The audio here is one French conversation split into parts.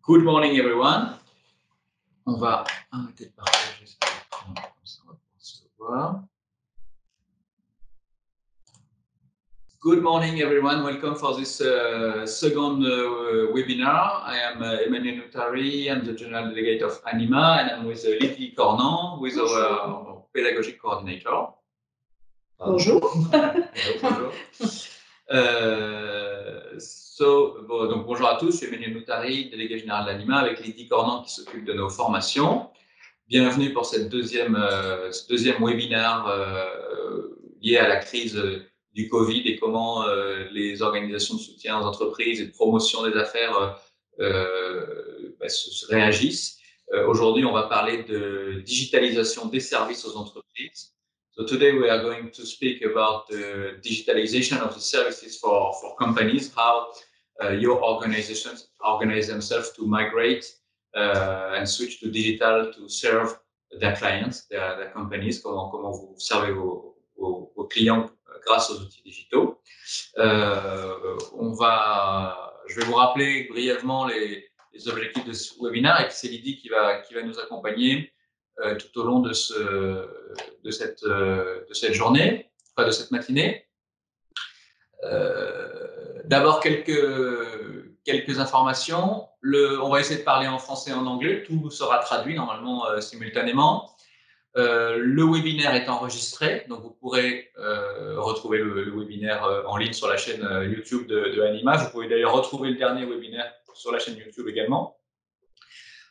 Good morning, everyone. On va arrêter de partager cet écran, comme ça on va pouvoir se voir. Good morning, everyone. Welcome for this second webinar. I am Emmanuel Noutari. I'm the General Delegate of Anima, and I'm with Lydie Cornan, who is our Pedagogic Coordinator. Bonjour. Bonjour. Donc bonjour à tous, je suis Emmanuel Noutari, délégué général d'Anima, avec Lydie Cornan qui s'occupe de nos formations. Bienvenue pour ce deuxième webinaire lié à la crise du Covid et comment les organisations de soutien aux entreprises et de promotion des affaires se réagissent. Aujourd'hui, on va parler de digitalisation des services aux entreprises. So today we are going to speak about the digitalization of the services for companies, how your organizations organize themselves to migrate and switch to digital to serve their clients, their companies, comment vous servez vos clients grâce aux outils digitaux. Je vais vous rappeler brièvement les objectifs de ce webinaire et puis c'est Lydie qui va nous accompagner tout au long de cette journée, enfin de cette matinée. D'abord quelques informations. On va essayer de parler en français et en anglais. Tout sera traduit normalement simultanément. Le webinaire est enregistré, donc vous pourrez retrouver le webinaire en ligne sur la chaîne YouTube de Anima. Vous pouvez d'ailleurs retrouver le dernier webinaire sur la chaîne YouTube également.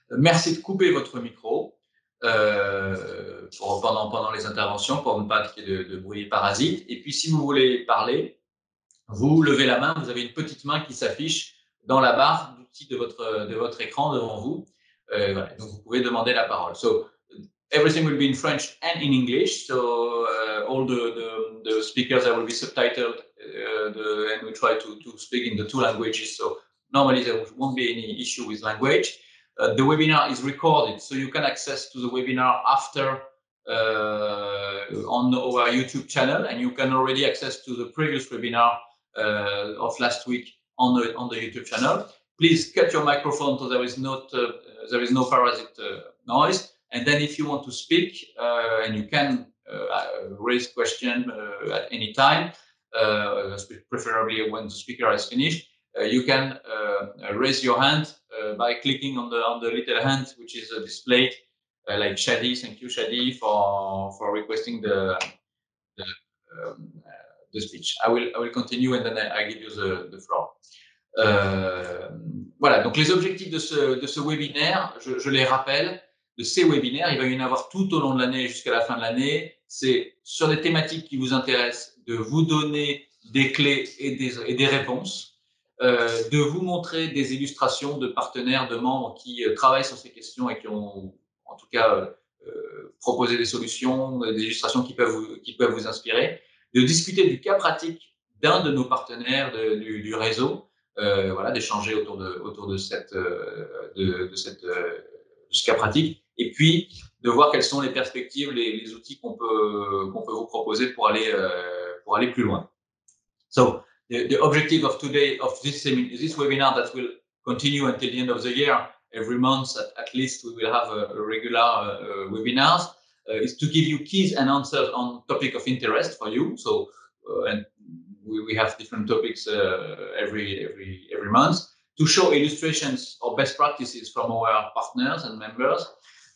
Merci de couper votre micro pendant les interventions pour ne pas qu'il y ait de bruit parasite. Et puis si vous voulez parler, vous levez la main, vous avez une petite main qui s'affiche dans la barre d'outils de votre écran devant vous. Voilà, donc vous pouvez demander la parole. So everything will be in French and in English. So all the speakers will be subtitled, and we try to speak in the two languages. So normally there won't be any issue with language. The webinar is recorded, so you can access to the webinar after on our YouTube channel, and you can already access to the previous webinar of last week on the YouTube channel. Please cut your microphone so there is no parasite noise. And then if you want to speak, and you can raise question at any time, preferably when the speaker has finished, you can raise your hand by clicking on the little hand which is displayed, like Shadi. Thank you, Shadi, for requesting the speech. I will continue and then I give you the floor. Voilà, donc les objectifs de ce webinaire, je les rappelle, de ces webinaires, il va y en avoir tout au long de l'année jusqu'à la fin de l'année. C'est sur des thématiques qui vous intéressent, de vous donner des clés et des réponses, de vous montrer des illustrations de partenaires, de membres qui travaillent sur ces questions et qui ont en tout cas proposé des solutions, des illustrations qui peuvent vous inspirer, de discuter du cas pratique d'un de nos partenaires du réseau, voilà, d'échanger autour de ce cas pratique, et puis de voir quelles sont les perspectives, les outils qu'on peut vous proposer pour aller plus loin. So the objective of today, of this webinar that will continue until the end of the year, every month at least we will have a regular webinars, is to give you keys and answers on topic of interest for you. So and we have different topics every month, to show illustrations or best practices from our partners and members,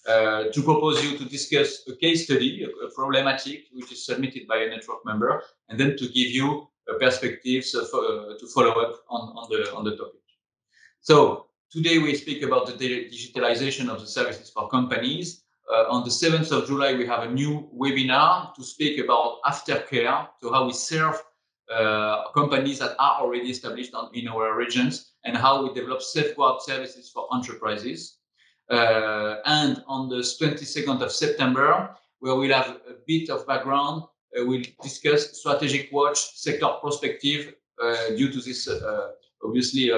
to propose you to discuss a case study, a problematic which is submitted by a network member, and then to give you perspectives to follow up on the topic. So today we speak about the digitalization of the services for companies. On the 7th of July, we have a new webinar to speak about aftercare, so how we serve companies that are already established in our regions, and how we develop safeguard services for enterprises. And on the 22nd of September, where we'll have a bit of background, we'll discuss strategic watch, sector perspective, due to this obviously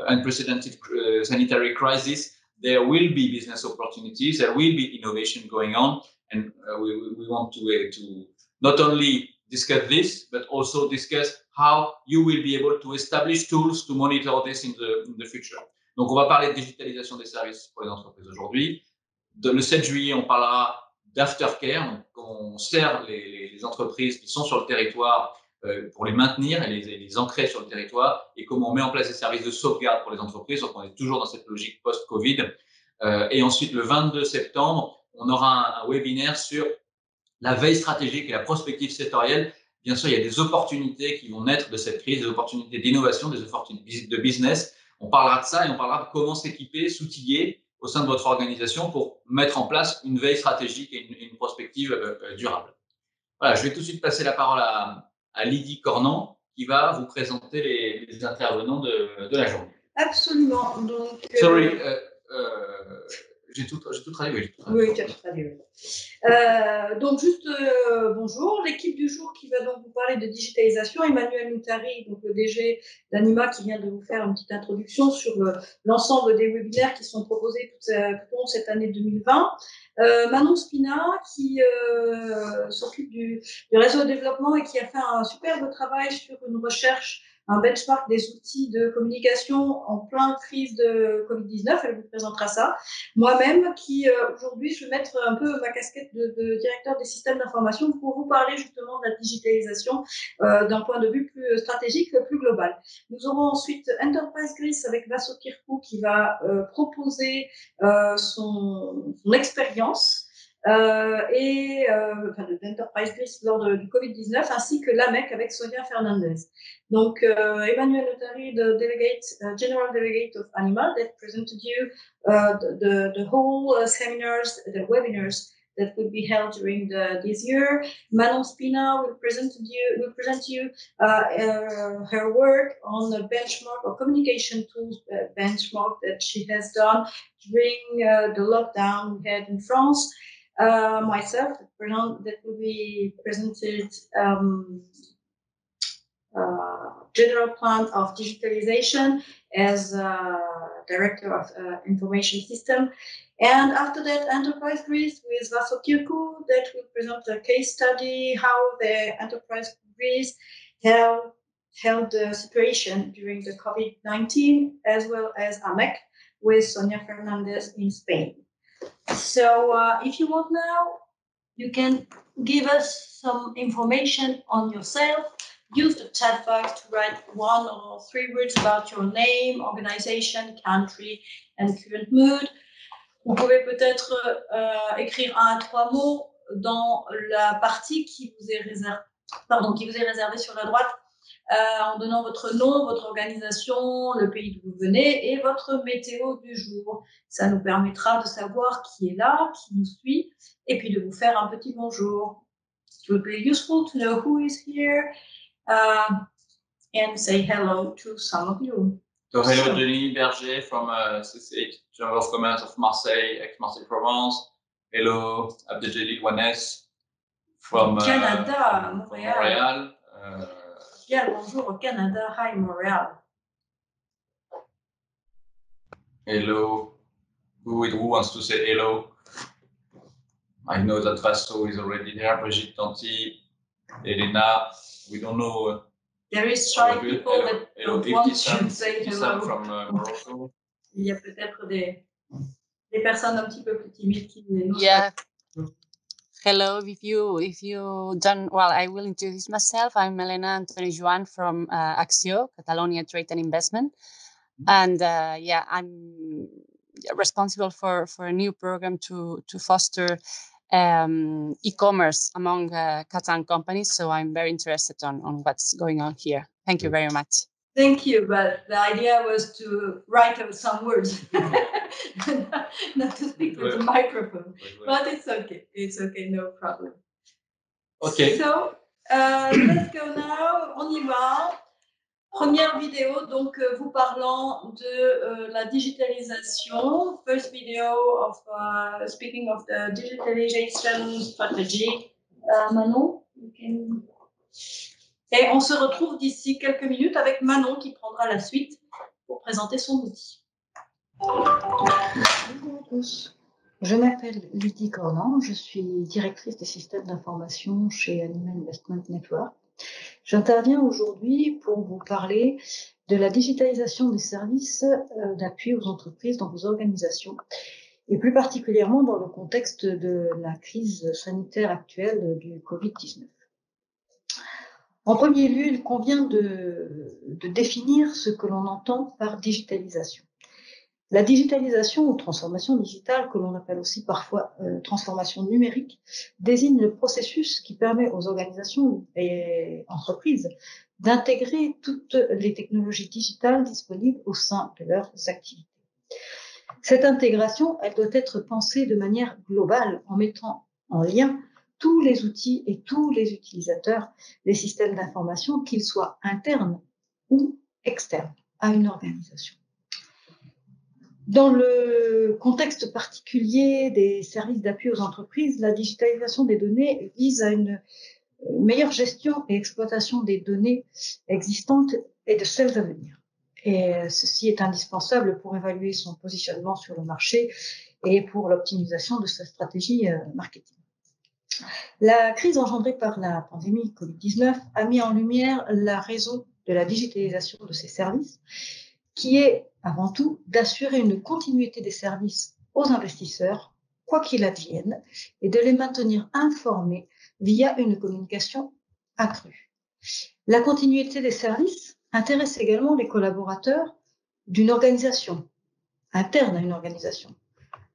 unprecedented sanitary crisis. There will be business opportunities, there will be innovation going on, and we want to not only discuss this, but also discuss how you will be able to establish tools to monitor this in the future. Donc, on va parler de digitalisation des services pour les entreprises aujourd'hui. Le 7 juillet, on parlera d'aftercare. Donc, on sert les entreprises qui sont sur le territoire pour les maintenir et les ancrer sur le territoire, et comment on met en place des services de sauvegarde pour les entreprises. Donc, on est toujours dans cette logique post-Covid. Et ensuite, le 22 septembre, on aura un webinaire sur la veille stratégique et la prospective sectorielle. Bien sûr, il y a des opportunités qui vont naître de cette crise, des opportunités d'innovation, des opportunités de business. On parlera de ça et on parlera de comment s'équiper, s'outiller au sein de votre organisation pour mettre en place une veille stratégique et une prospective durable. Voilà, je vais tout de suite passer la parole à Lydie Cornan, qui va vous présenter les intervenants de la journée. Absolument. Donc, Sorry, j'ai tout traduit. Oui, tu as tout traduit. Donc, juste bonjour. L'équipe du jour qui va donc vous parler de digitalisation, Emmanuel Noutari, donc le DG d'Anima, qui vient de vous faire une petite introduction sur l'ensemble des webinaires qui sont proposés tout au long de cette année 2020. Manon Spina, qui s'occupe du réseau de développement et qui a fait un superbe travail sur une recherche, un benchmark des outils de communication en pleine crise de Covid-19. Elle vous présentera ça. Moi-même, qui aujourd'hui, je vais mettre un peu ma casquette de directeur des systèmes d'information pour vous parler justement de la digitalisation d'un point de vue plus stratégique, plus global. Nous aurons ensuite Enterprise Greece avec Vaso Kirkou qui va proposer son expérience d'Enterprise Greece lors du Covid-19, ainsi que l'AMEC avec Sonia Fernandez. Donc, Emmanuel Noutari, the General Delegate of Anima, that presented you the whole seminars, the webinars that would be held during this year. Manon Spina will present you her work on the benchmark or communication tools benchmark that she has done during the lockdown we had in France. Myself, that will be presented general plan of digitalization as director of information system. And after that, Enterprise Greece with Vaso Kirkou that will present a case study how the Enterprise Greece held the situation during the COVID-19, as well as AMEC with Sonia Fernandez in Spain. So if you want now, you can give us some information on yourself. Use the chat box to write 1 or 3 words about your name, organization, country, and current mood. Vous pouvez peut-être écrire 1 à 3 mots dans la partie qui vous est réservée sur la droite, en donnant votre nom, votre organisation, le pays d'où vous venez et votre météo du jour. Ça nous permettra de savoir qui est là, qui nous suit, et puis de vous faire un petit bonjour. It will be useful to know who is here. And say hello to some of you. So hello, Denis Berger from CCH Chamber of Commerce of Marseille, ex-Marseille-Provence. Hello, Abdeljalil Wannes from Canada, Montréal. Montréal. Bonjour au Canada. Hi, Montréal. Hello. Who wants to say hello? I know that Vaso is already there. Brigitte Tanti, Elena. We don't know. There is shy people that don't want to say hello. From Morocco. Il y a peut-être des personnes un petit peu plus timides qui nous. Yeah. Hello. If you don't, well, I will introduce myself. I'm Elena Antonio Joan from Axio, Catalonia Trade and Investment, and I'm responsible for a new program to foster e-commerce among Catalan companies. So I'm very interested on what's going on here. Thank you very much. Thank you, but the idea was to write out some words, not to speak with the microphone. But it's okay, no problem. Okay. So let's go now. On y va. Première vidéo, donc vous parlant de la digitalisation. First video of speaking of the digitalization strategy. Manon, et on se retrouve d'ici quelques minutes avec Manon qui prendra la suite pour présenter son outil. Bonjour à tous. Je m'appelle Lydie Cornan, je suis directrice des systèmes d'information chez Anima Investment Network. J'interviens aujourd'hui pour vous parler de la digitalisation des services d'appui aux entreprises dans vos organisations, et plus particulièrement dans le contexte de la crise sanitaire actuelle du Covid-19. En premier lieu, il convient de définir ce que l'on entend par digitalisation. La digitalisation ou transformation digitale, que l'on appelle aussi parfois transformation numérique, désigne le processus qui permet aux organisations et entreprises d'intégrer toutes les technologies digitales disponibles au sein de leurs activités. Cette intégration, elle doit être pensée de manière globale en mettant en lien tous les outils et tous les utilisateurs des systèmes d'information, qu'ils soient internes ou externes à une organisation. Dans le contexte particulier des services d'appui aux entreprises, la digitalisation des données vise à une meilleure gestion et exploitation des données existantes et de celles à venir. Et ceci est indispensable pour évaluer son positionnement sur le marché et pour l'optimisation de sa stratégie marketing. La crise engendrée par la pandémie Covid-19 a mis en lumière la raison de la digitalisation de ces services, qui est avant tout d'assurer une continuité des services aux investisseurs, quoi qu'il advienne, et de les maintenir informés via une communication accrue. La continuité des services intéresse également les collaborateurs d'une organisation, interne à une organisation,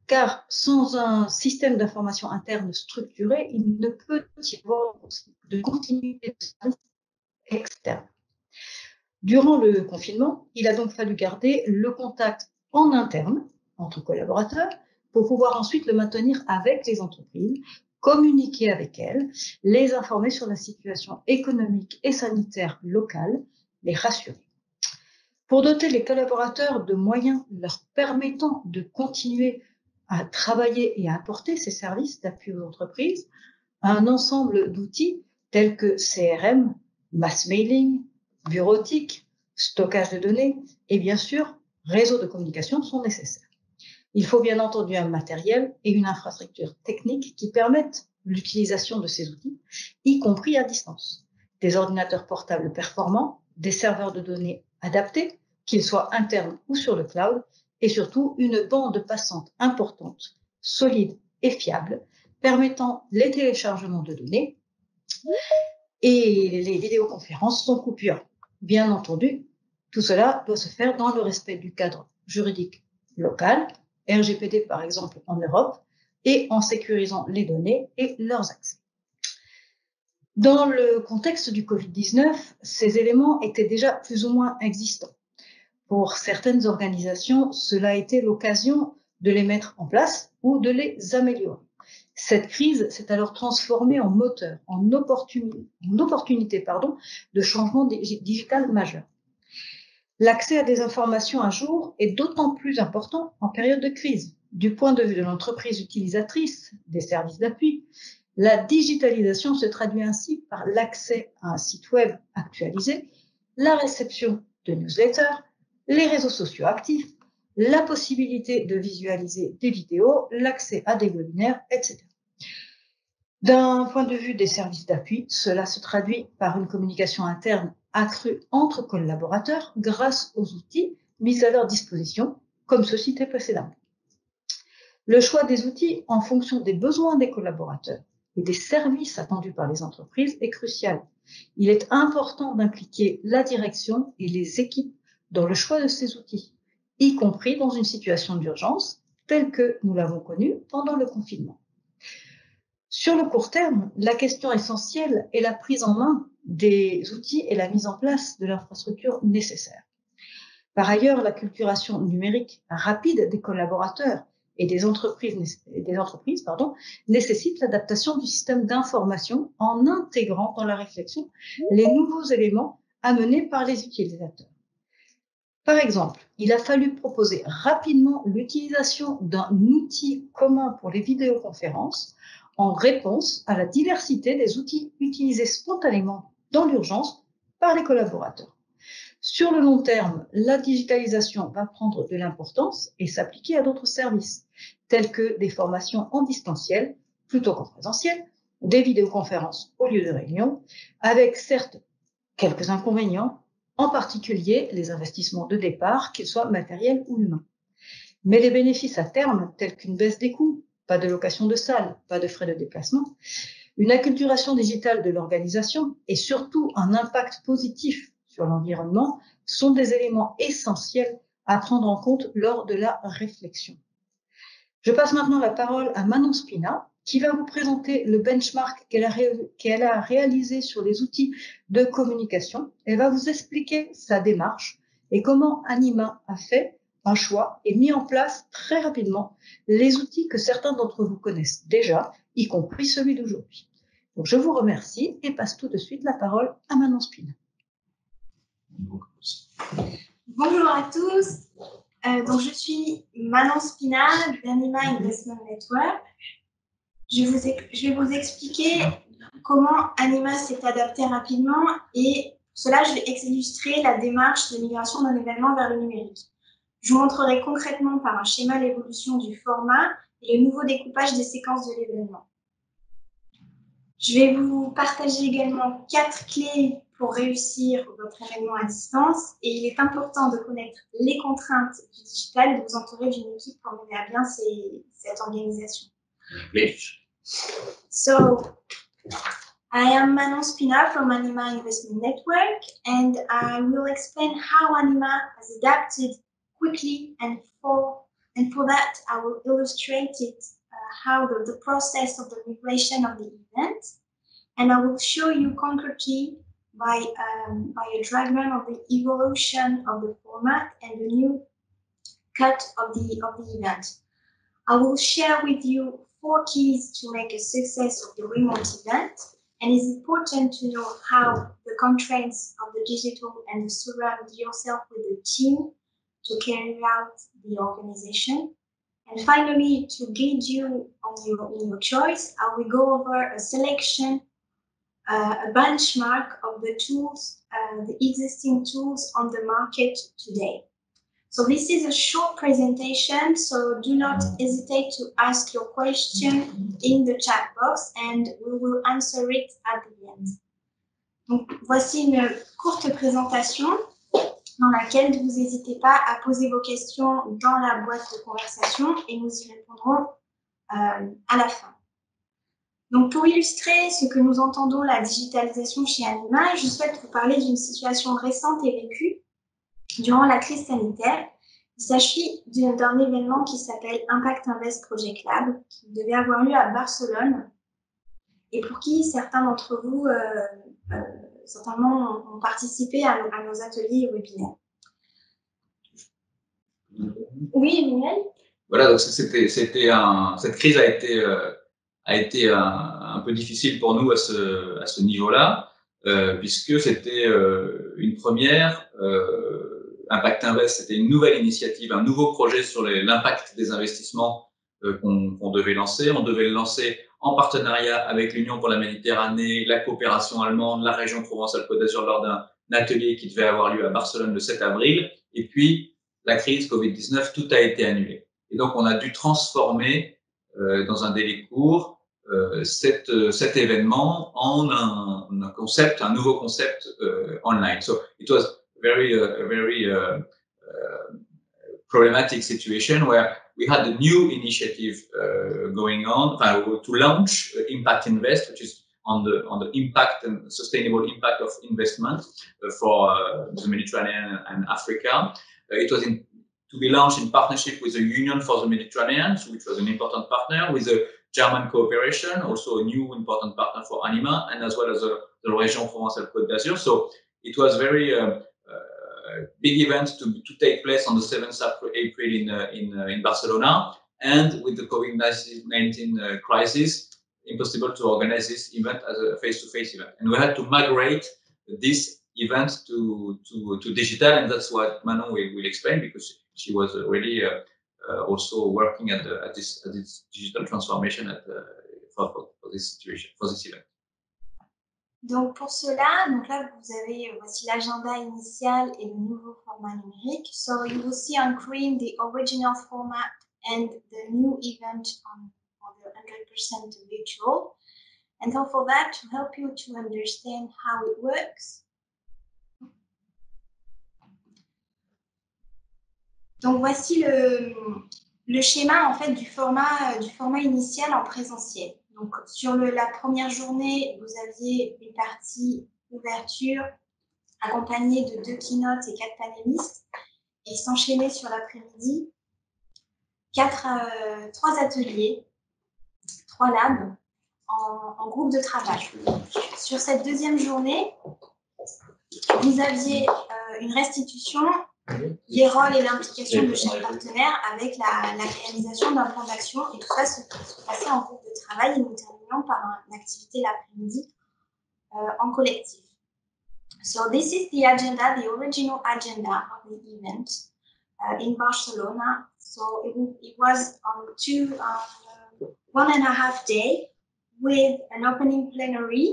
car sans un système d'information interne structuré, il ne peut y avoir de continuité de service externe. Durant le confinement, il a donc fallu garder le contact en interne entre collaborateurs pour pouvoir ensuite le maintenir avec les entreprises, communiquer avec elles, les informer sur la situation économique et sanitaire locale, les rassurer. Pour doter les collaborateurs de moyens leur permettant de continuer à travailler et à apporter ces services d'appui aux entreprises, un ensemble d'outils tels que CRM, mass mailing, bureautique, stockage de données et bien sûr réseau de communication sont nécessaires. Il faut bien entendu un matériel et une infrastructure technique qui permettent l'utilisation de ces outils, y compris à distance. Des ordinateurs portables performants, des serveurs de données adaptés, qu'ils soient internes ou sur le cloud, et surtout une bande passante importante, solide et fiable, permettant les téléchargements de données, et les vidéoconférences sont coupures. Bien entendu, tout cela doit se faire dans le respect du cadre juridique local, RGPD par exemple en Europe, et en sécurisant les données et leurs accès. Dans le contexte du Covid-19, ces éléments étaient déjà plus ou moins existants. Pour certaines organisations, cela a été l'occasion de les mettre en place ou de les améliorer. Cette crise s'est alors transformée en moteur, en opportunité de changement digital majeur. L'accès à des informations à jour est d'autant plus important en période de crise. Du point de vue de l'entreprise utilisatrice des services d'appui, la digitalisation se traduit ainsi par l'accès à un site web actualisé, la réception de newsletters, les réseaux sociaux actifs, la possibilité de visualiser des vidéos, l'accès à des webinaires, etc. D'un point de vue des services d'appui, cela se traduit par une communication interne accrue entre collaborateurs grâce aux outils mis à leur disposition, comme ceux cités précédemment. Le choix des outils en fonction des besoins des collaborateurs et des services attendus par les entreprises est crucial. Il est important d'impliquer la direction et les équipes dans le choix de ces outils, y compris dans une situation d'urgence telle que nous l'avons connue pendant le confinement. Sur le court terme, la question essentielle est la prise en main des outils et la mise en place de l'infrastructure nécessaire. Par ailleurs, l'acculturation numérique rapide des collaborateurs et des entreprises nécessite l'adaptation du système d'information en intégrant dans la réflexion les nouveaux éléments amenés par les utilisateurs. Par exemple, il a fallu proposer rapidement l'utilisation d'un outil commun pour les vidéoconférences en réponse à la diversité des outils utilisés spontanément dans l'urgence par les collaborateurs. Sur le long terme, la digitalisation va prendre de l'importance et s'appliquer à d'autres services, tels que des formations en distanciel plutôt qu'en présentiel, des vidéoconférences au lieu de réunion, avec certes quelques inconvénients, en particulier les investissements de départ, qu'ils soient matériels ou humains. Mais les bénéfices à terme, tels qu'une baisse des coûts, pas de location de salle, pas de frais de déplacement, une acculturation digitale de l'organisation et surtout un impact positif sur l'environnement sont des éléments essentiels à prendre en compte lors de la réflexion. Je passe maintenant la parole à Manon Spina, qui va vous présenter le benchmark qu'elle a réalisé sur les outils de communication. Elle va vous expliquer sa démarche et comment Anima a fait un choix et mis en place très rapidement les outils que certains d'entre vous connaissent déjà, y compris celui d'aujourd'hui. Donc, je vous remercie et passe tout de suite la parole à Manon Spina. Bonjour à tous. Donc, je suis Manon Spina d'Anima Investment Network. Je vais vous expliquer comment Anima s'est adapté rapidement et pour cela, je vais illustrer la démarche de migration d'un événement vers le numérique. Je vous montrerai concrètement par un schéma l'évolution du format et le nouveau découpage des séquences de l'événement. Je vais vous partager également 4 clés pour réussir votre événement à distance et il est important de connaître les contraintes du digital et de vous entourer d'une équipe pour mener à bien cette organisation. So, I am Manon Spina from Anima Investment Network and I will explain how Anima has adapted quickly and for that I will illustrate it how the process of the migration of the event, and I will show you concretely by a diagram of the evolution of the format and the new cut of the event. I will share with you 4 keys to make a success of the remote event, and it's important to know how the constraints of the digital and surround yourself with a team to carry out the organization. And finally, to guide you in your choice, I will go over a selection, a benchmark of the tools, the existing tools on the market today. So this is a short presentation, so do not hesitate to ask your question in the chat box and we will answer it at the end. Donc, voici une courte présentation dans laquelle vous n'hésitez pas à poser vos questions dans la boîte de conversation et nous y répondrons à la fin. Donc, pour illustrer ce que nous entendons la digitalisation chez Anima, je souhaite vous parler d'une situation récente et vécue durant la crise sanitaire. Il s'agit d'un événement qui s'appelle Impact Invest Project Lab, qui devait avoir lieu à Barcelone et pour qui certains d'entre vous certainement ont participé à nos ateliers et webinaires. Oui, Emmanuel? Voilà, donc cette crise a été un peu difficile pour nous à ce niveau-là, puisque c'était une première. Impact Invest, c'était une nouvelle initiative, un nouveau projet sur l'impact des investissements qu'on devait lancer. On devait le lancer en partenariat avec l'Union pour la Méditerranée, la coopération allemande, la région Provence-Alpes-Côte d'Azur lors d'un atelier qui devait avoir lieu à Barcelone le 7 avril. Et puis, la crise Covid-19, tout a été annulé. Et donc, on a dû transformer dans un délai court cet événement en un nouveau concept online. So it was a very problematic situation where we had a new initiative going on to launch Impact Invest, which is on the impact and sustainable impact of investment for the Mediterranean and Africa. It was to be launched in partnership with the Union for the Mediterranean, which was an important partner, with a German cooperation, also a new important partner for Anima, and as well as the Région Provence-Alpes-Côte d'Azur. So it was very big event to take place on the 7th of April in Barcelona, and with the COVID-19 crisis, impossible to organize this event as a face-to-face event. And we had to migrate this event to digital, and that's what Manon will explain, because she was already also working at this digital transformation for this situation, for this event. Donc pour cela, là voici l'agenda initial et le nouveau format numérique. So you will see on screen the original format and the new event on the 100% virtual. And so for that, to help you to understand how it works, Donc voici le schéma en fait du format initial en présentiel. Donc sur la première journée, vous aviez une partie ouverture accompagnée de 2 keynotes et 4 panélistes, et s'enchaînait sur l'après-midi 3 ateliers, 3 labs en groupe de travail. Sur cette deuxième journée, vous aviez une restitution des rôles et l'implication de chaque partenaire avec la réalisation d'un plan d'action, et tout ça se passait en groupe de travail, et nous terminions par une activité l'après-midi en collectif. So this is the agenda, the original agenda of the event in Barcelona. So it was on 1.5 days with an opening plenary,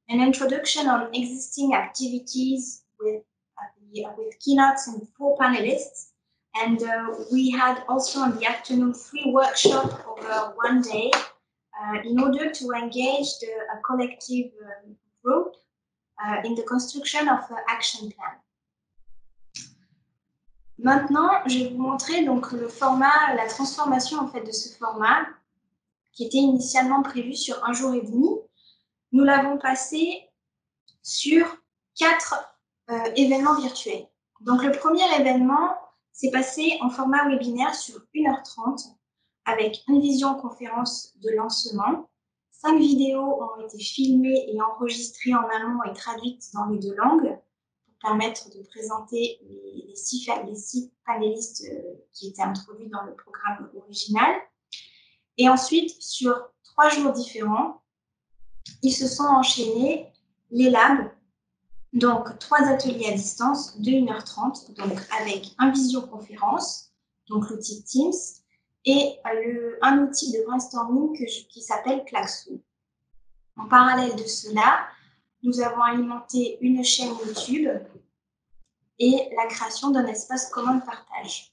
an introduction on existing activities with keynotes and 4 panelists. And we had also in the afternoon 3 workshops over 1 day in order to engage a collective group in the construction of an action plan. Maintenant, je vais vous montrer donc le format, la transformation en fait de ce format qui était initialement prévu sur 1 jour et demi. Nous l'avons passé sur 4 événements virtuels. Donc le premier événement s'est passé en format webinaire sur 1h30 avec une visioconférence de lancement. 5 vidéos ont été filmées et enregistrées en amont et traduites dans les 2 langues pour permettre de présenter les 6 panélistes qui étaient introduits dans le programme original. Et ensuite, sur 3 jours différents, ils se sont enchaînés les labs, donc 3 ateliers à distance de 1h30, donc avec une visioconférence, donc l'outil Teams, et un outil de brainstorming qui s'appelle Klaxoon. En parallèle de cela, nous avons alimenté une chaîne YouTube et la création d'un espace commun de partage.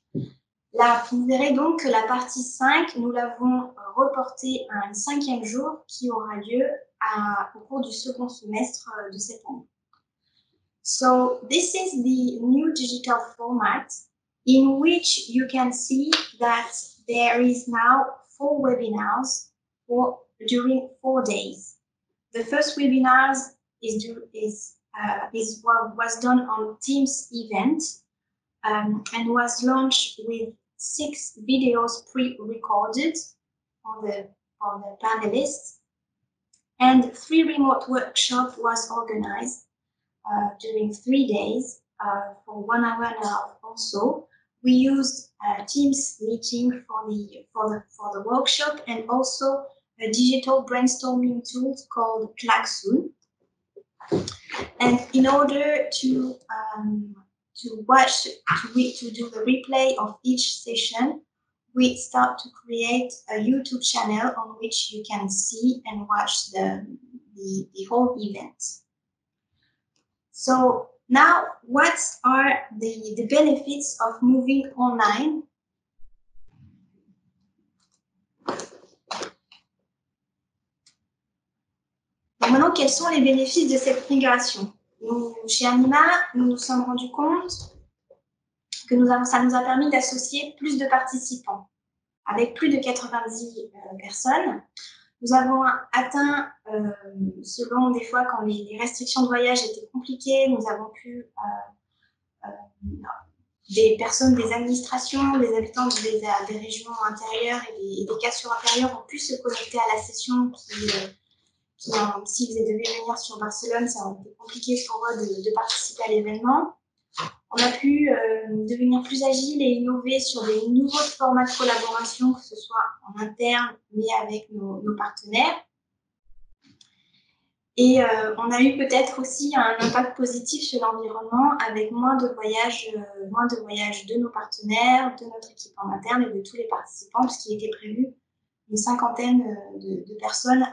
Là, vous verrez donc que la partie 5, nous l'avons reportée à un 5e jour qui aura lieu au cours du second semestre de cette année. So this is the new digital format in which you can see that there is now 4 webinars during 4 days. The first webinar was done on Teams event and was launched with 6 videos pre-recorded on the panelists, and 3 remote workshops was organized during 3 days for 1 hour and a half. Also, we used Teams meeting for the workshop, and also a digital brainstorming tool called Klaxoon. And in order to do the replay of each session, we start to create a YouTube channel on which you can see and watch the whole event. So now, what are the benefits of moving online? Donc maintenant, quels sont les bénéfices de cette migration? Nous, chez Anima, nous nous sommes rendus compte que ça nous a permis d'associer plus de participants. Avec plus de 90 personnes, nous avons atteint, selon des fois quand les restrictions de voyage étaient compliquées, nous avons pu, des personnes, des administrations, des habitants des régions intérieures et des cas supérieurs ont pu se connecter à la session s'ils devaient venir sur Barcelone, ça aurait été compliqué pour eux de participer à l'événement. On a pu devenir plus agile et innover sur des nouveaux formats de collaboration, que ce soit en interne, mais avec nos partenaires. Et on a eu peut-être aussi un impact positif sur l'environnement avec moins de voyages de nos partenaires, de notre équipe en interne et de tous les participants, puisqu'il était prévu une 50aine de personnes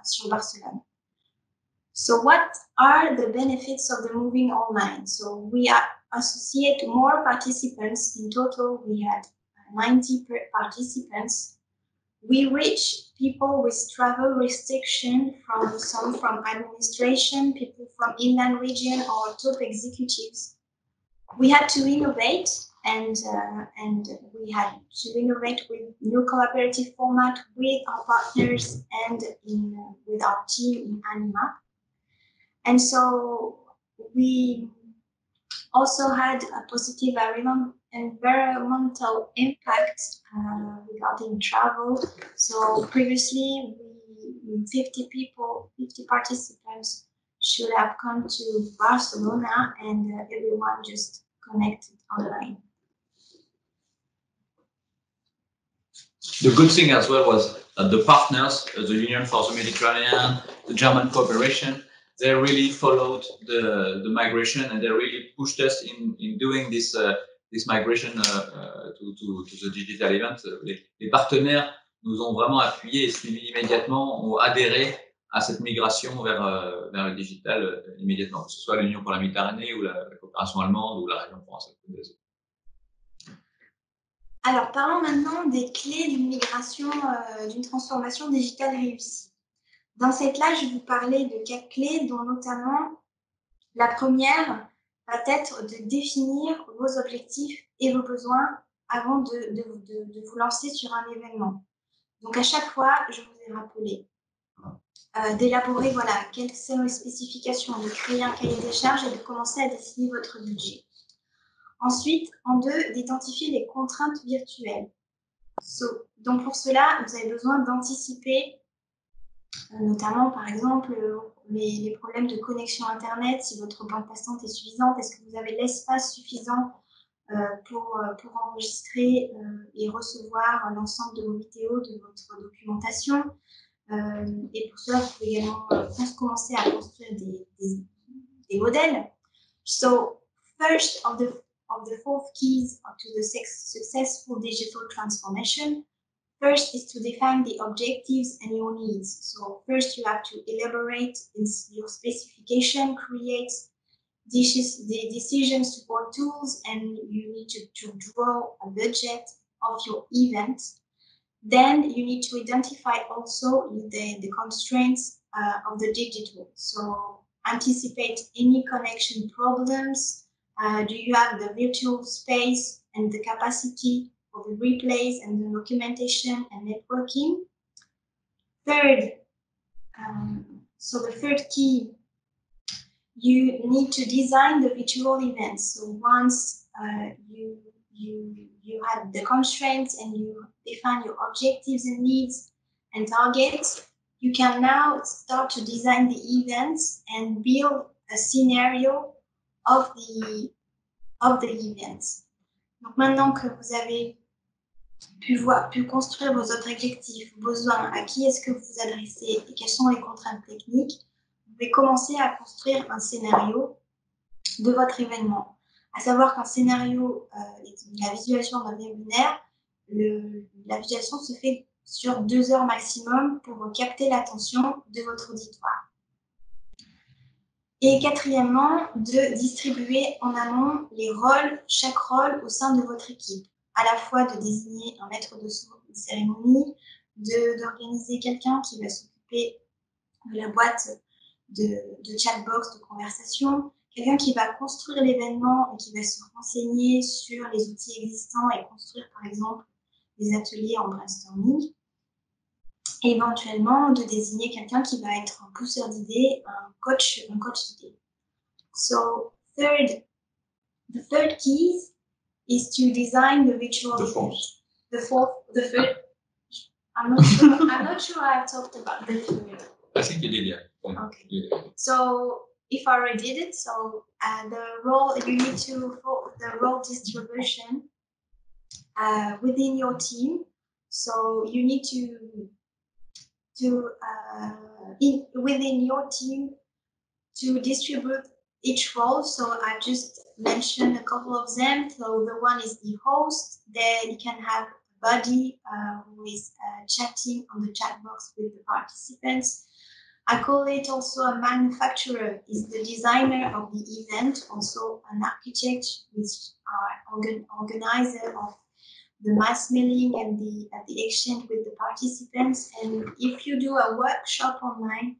sur Barcelone. So what are the benefits of the moving online? So we associate more participants. In total, we had 90 participants. We reach people with travel restriction some from administration, people from inland region or top executives. We had to innovate and we had to innovate with new collaborative format with our partners and with our team in Anima. And so we also had a positive environmental impact regarding travel. So previously, 50 participants should have come to Barcelona, and everyone just connected online. The good thing as well was the partners, the Union for the Mediterranean, the German cooperation, they really followed the migration, and they really pushed us in doing this migration to the digital event. Les partenaires nous ont vraiment appuyés et suivis immédiatement, ont adhéré à cette migration vers le digital immédiatement, que ce soit l'Union pour la Méditerranée ou la coopération allemande ou la région française. Alors, parlons maintenant des clés d'une migration, d'une transformation digitale réussie. Dans cette slide, je vais vous parler de 4 clés, dont notamment la première va être de définir vos objectifs et vos besoins avant de vous lancer sur un événement. Donc, à chaque fois, je vous ai rappelé d'élaborer quelles sont les spécifications, de créer un cahier des charges et de commencer à dessiner votre budget. Ensuite, en 2, d'identifier les contraintes virtuelles. Donc, pour cela, vous avez besoin d'anticiper notamment, par exemple, les problèmes de connexion Internet, si votre bande passante est suffisante, est-ce que vous avez l'espace suffisant pour enregistrer et recevoir l'ensemble de vos vidéos, de votre documentation. Et pour cela, vous pouvez également commencer à construire des modèles. So, first of the 4 keys to the successful digital transformation, first is to define the objectives and your needs. So first you have to elaborate your specification, create the decision support tools, and you need to draw a budget of your event. Then you need to identify also the constraints of the digital. So anticipate any connection problems. Do you have the virtual space and the capacity for the replays and the documentation and networking? Third, so the third key, you need to design the virtual events. So once you have the constraints and you define your objectives and needs and targets, you can now start to design the events and build a scenario of the events. Donc maintenant que vous avez pu construire vos autres objectifs, vos besoins, à qui est-ce que vous vous adressez et quelles sont les contraintes techniques, vous pouvez commencer à construire un scénario de votre événement. À savoir qu'un scénario, la visualisation d'un webinaire, la visualisation se fait sur 2 heures maximum pour capter l'attention de votre auditoire. Et quatrièmement, de distribuer en amont les rôles, chaque rôle au sein de votre équipe. À la fois de désigner un maître de cérémonie, d'organiser quelqu'un qui va s'occuper de la boîte de chatbox, de conversation, quelqu'un qui va construire l'événement et qui va se renseigner sur les outils existants et construire par exemple des ateliers en brainstorming. Et éventuellement de désigner quelqu'un qui va être un pousseur d'idées, un coach d'idées. So the third key is to design the virtual event. The third. I'm not sure I've talked about the third. I think you did, yeah. Okay. Yeah. So if I already did it, so the role distribution within your team. So you need within your team to distribute each role. So I just mentioned a couple of them. So the one is the host. Then you can have a buddy who is chatting on the chat box with the participants. I call it also a manufacturer, is the designer of the event, also an architect, which are organizer of the mass mailing and the exchange with the participants. And if you do a workshop online,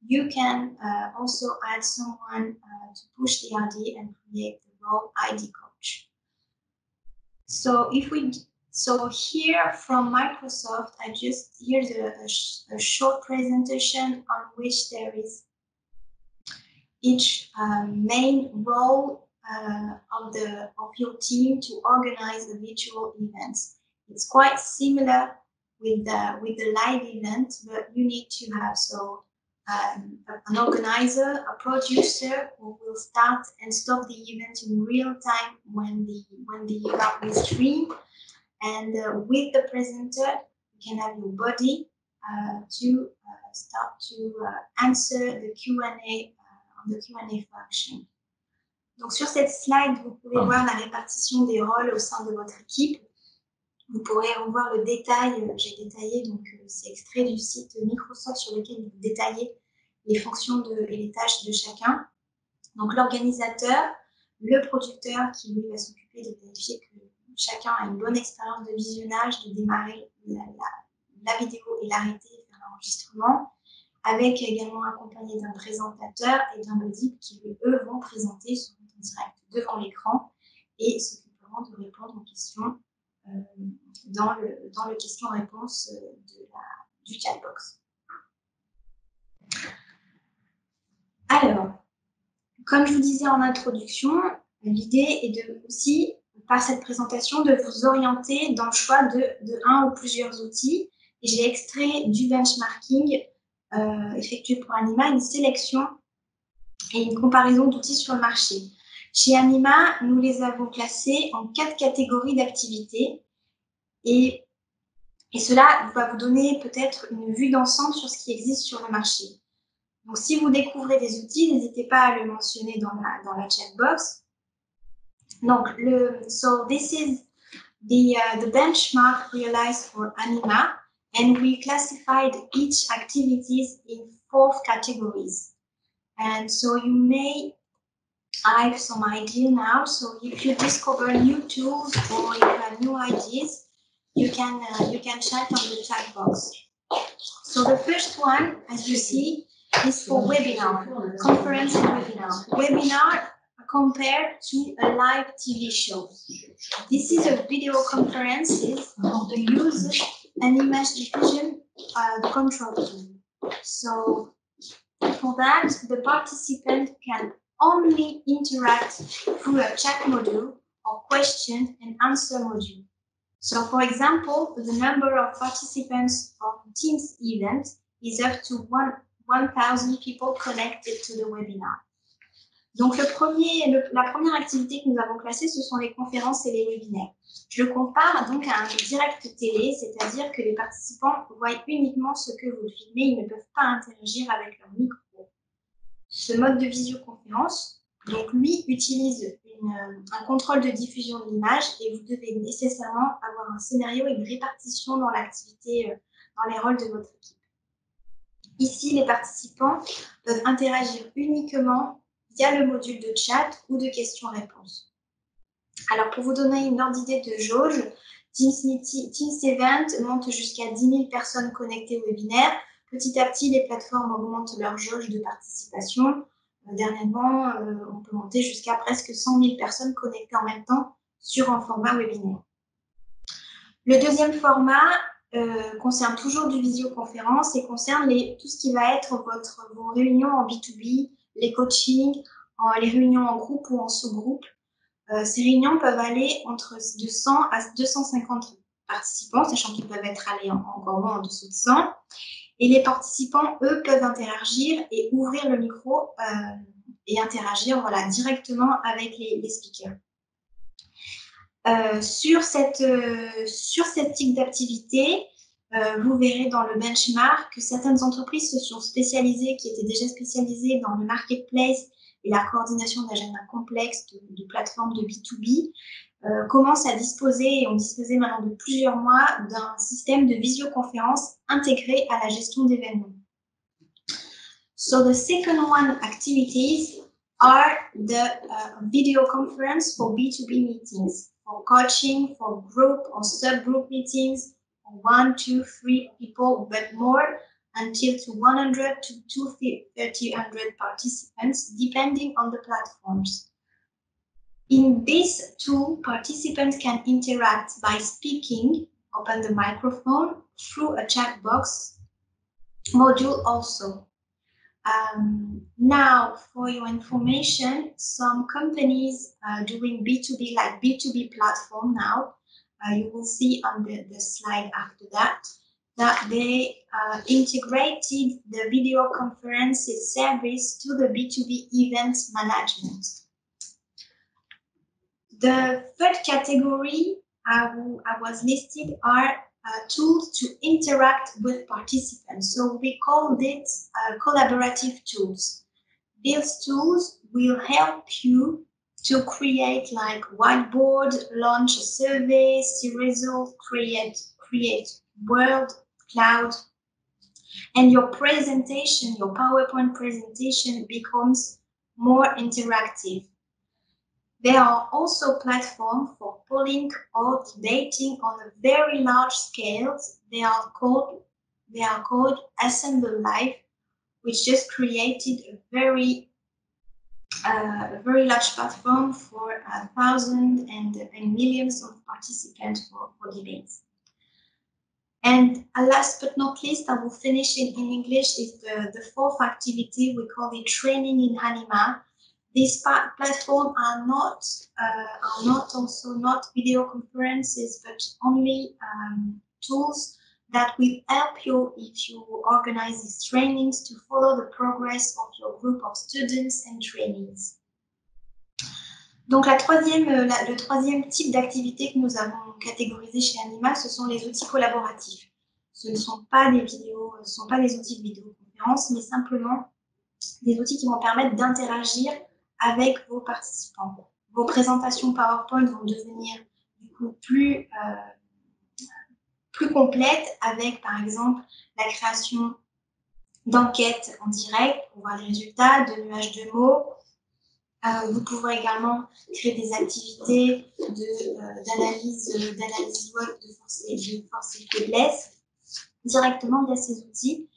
you can also add someone to push the idea and create the role ID coach. So here from Microsoft, here's a short presentation on which there is each main role of your team to organize the virtual events. It's quite similar with the live event, but you need to have an organizer, a producer who will start and stop the event in real time when the event will stream, and with the presenter you can have your body to start to answer the Q&A on the Q&A function. Donc sur cette slide, vous pouvez voir la répartition des rôles au sein de votre équipe. Vous pourrez revoir le détail, j'ai détaillé, donc c'est extrait du site Microsoft sur lequel vous détaillez les fonctions et les tâches de chacun. Donc l'organisateur, le producteur qui lui va s'occuper de vérifier que chacun a une bonne expérience de visionnage, de démarrer la vidéo et l'arrêter et faire l'enregistrement, avec également accompagné d'un présentateur et d'un audit qui, eux, vont présenter sur en direct devant l'écran et s'occuperont de répondre aux questions dans le question-réponse du chatbox. Alors, comme je vous disais en introduction, l'idée est aussi, par cette présentation, de vous orienter dans le choix de un ou plusieurs outils. Et j'ai extrait du benchmarking effectué pour Anima une sélection et une comparaison d'outils sur le marché. Chez Anima, nous les avons classés en 4 catégories d'activités et cela va vous donner peut-être une vue d'ensemble sur ce qui existe sur le marché. Donc, si vous découvrez des outils, n'hésitez pas à le mentionner dans la chatbox. Donc, so this is the benchmark realized for Anima, and we classified each activities in 4 categories. And so you may have some idea now. So if you discover new tools or you have new ideas, you can chat on the chat box. So the first one, as you see, is for webinar, conference and webinar. Webinar compared to a live TV show. This is a video conference of the user and image diffusion control tool. So for that, the participant can only interact through a chat module or question and answer module. So for example, the number of participants on Teams event is up to 1,000 people connected to the webinar. Donc la première activité que nous avons classée, ce sont les conférences et les webinaires. Je le compare donc à un direct télé, c'est-à-dire que les participants voient uniquement ce que vous filmez, ils ne peuvent pas interagir avec leur micro. Ce mode de visioconférence, donc lui, utilise un contrôle de diffusion de l'image et vous devez nécessairement avoir un scénario et une répartition dans l'activité, dans les rôles de votre équipe. Ici, les participants peuvent interagir uniquement via le module de chat ou de questions-réponses. Alors, pour vous donner une ordre d'idée de jauge, Teams Event monte jusqu'à 10 000 personnes connectées au webinaire. Petit à petit, les plateformes augmentent leur jauge de participation. Dernièrement, on peut monter jusqu'à presque 100 000 personnes connectées en même temps sur un format webinaire. Le deuxième format concerne toujours du visioconférence et concerne tout ce qui va être vos réunions en B2B, les coachings, les réunions en groupe ou en sous-groupe. Ces réunions peuvent aller entre 200 à 250 participants, sachant qu'ils peuvent être allés encore moins en dessous de 100. Et les participants, eux, peuvent interagir et ouvrir le micro et interagir directement avec les speakers. Sur cette type d'activité, vous verrez dans le benchmark que certaines entreprises se sont spécialisées, qui étaient déjà spécialisées dans le marketplace et la coordination d'agendas complexes de plateformes de B2B, commencent à disposer, et ont disposé maintenant de plusieurs mois, d'un système de visioconférence intégré à la gestion d'événements. So the second one activities are the video conference for B2B meetings, for coaching, for group or subgroup meetings, 1, 2, 3 people, but more, until to 100 to 300 participants, depending on the platforms. In this tool, participants can interact by speaking, open the microphone, through a chat box module also. Now, for your information, some companies are doing B2B, like B2B platform now. You will see on the slide after that they integrated the video conferences service to the B2B event management. The third category I was listed are tools to interact with participants. So we call it collaborative tools. These tools will help you to create like whiteboard, launch a survey, see results, create Word, Cloud, and your presentation, your PowerPoint presentation becomes more interactive. There are also platforms for polling or debating on a very large scale. They are called Assemble Live, which just created a very large platform for thousands and millions of participants for debates. And last but not least, I will finish in English, is the fourth activity. We call it training in Anima. These platforms are not video conferences, but only tools that will help you if you organize these trainings to follow the progress of your group of students and trainees. Donc le troisième type d'activité que nous avons catégorisé chez Anima, ce sont les outils collaboratifs. Ce ne sont pas des vidéos, ce ne sont pas des outils de vidéoconférence, mais simplement des outils qui vont permettre d'interagir avec vos participants. Vos présentations PowerPoint vont devenir du coup plus complètes avec, par exemple, la création d'enquêtes en direct pour voir les résultats, de nuages de mots. Vous pouvez également créer des activités d'analyse SWOT de force et faiblesse directement via ces outils.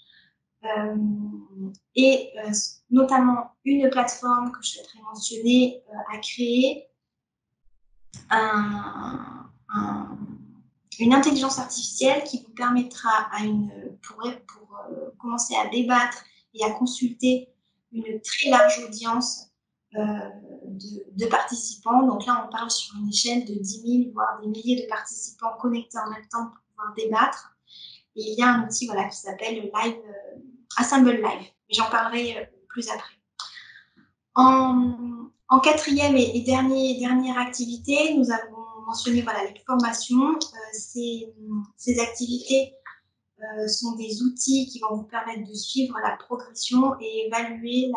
Notamment une plateforme que je souhaiterais mentionner a créé une intelligence artificielle qui vous permettra pour commencer à débattre et à consulter une très large audience de participants. Donc là, on parle sur une échelle de 10 000, voire des milliers de participants connectés en même temps pour pouvoir débattre. Et il y a un outil qui s'appelle Assemble Live. J'en parlerai plus après. En quatrième et dernière activité, nous avons mentionné les formations. Ces activités sont des outils qui vont vous permettre de suivre la progression et évaluer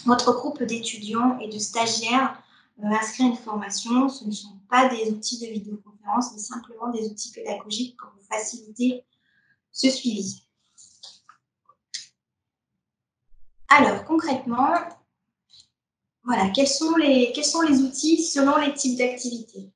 votre groupe d'étudiants et de stagiaires inscrits à une formation. Ce ne sont pas des outils de vidéoconférence, mais simplement des outils pédagogiques pour vous faciliter ce suivi. Alors, concrètement, quels sont les outils selon les types d'activités?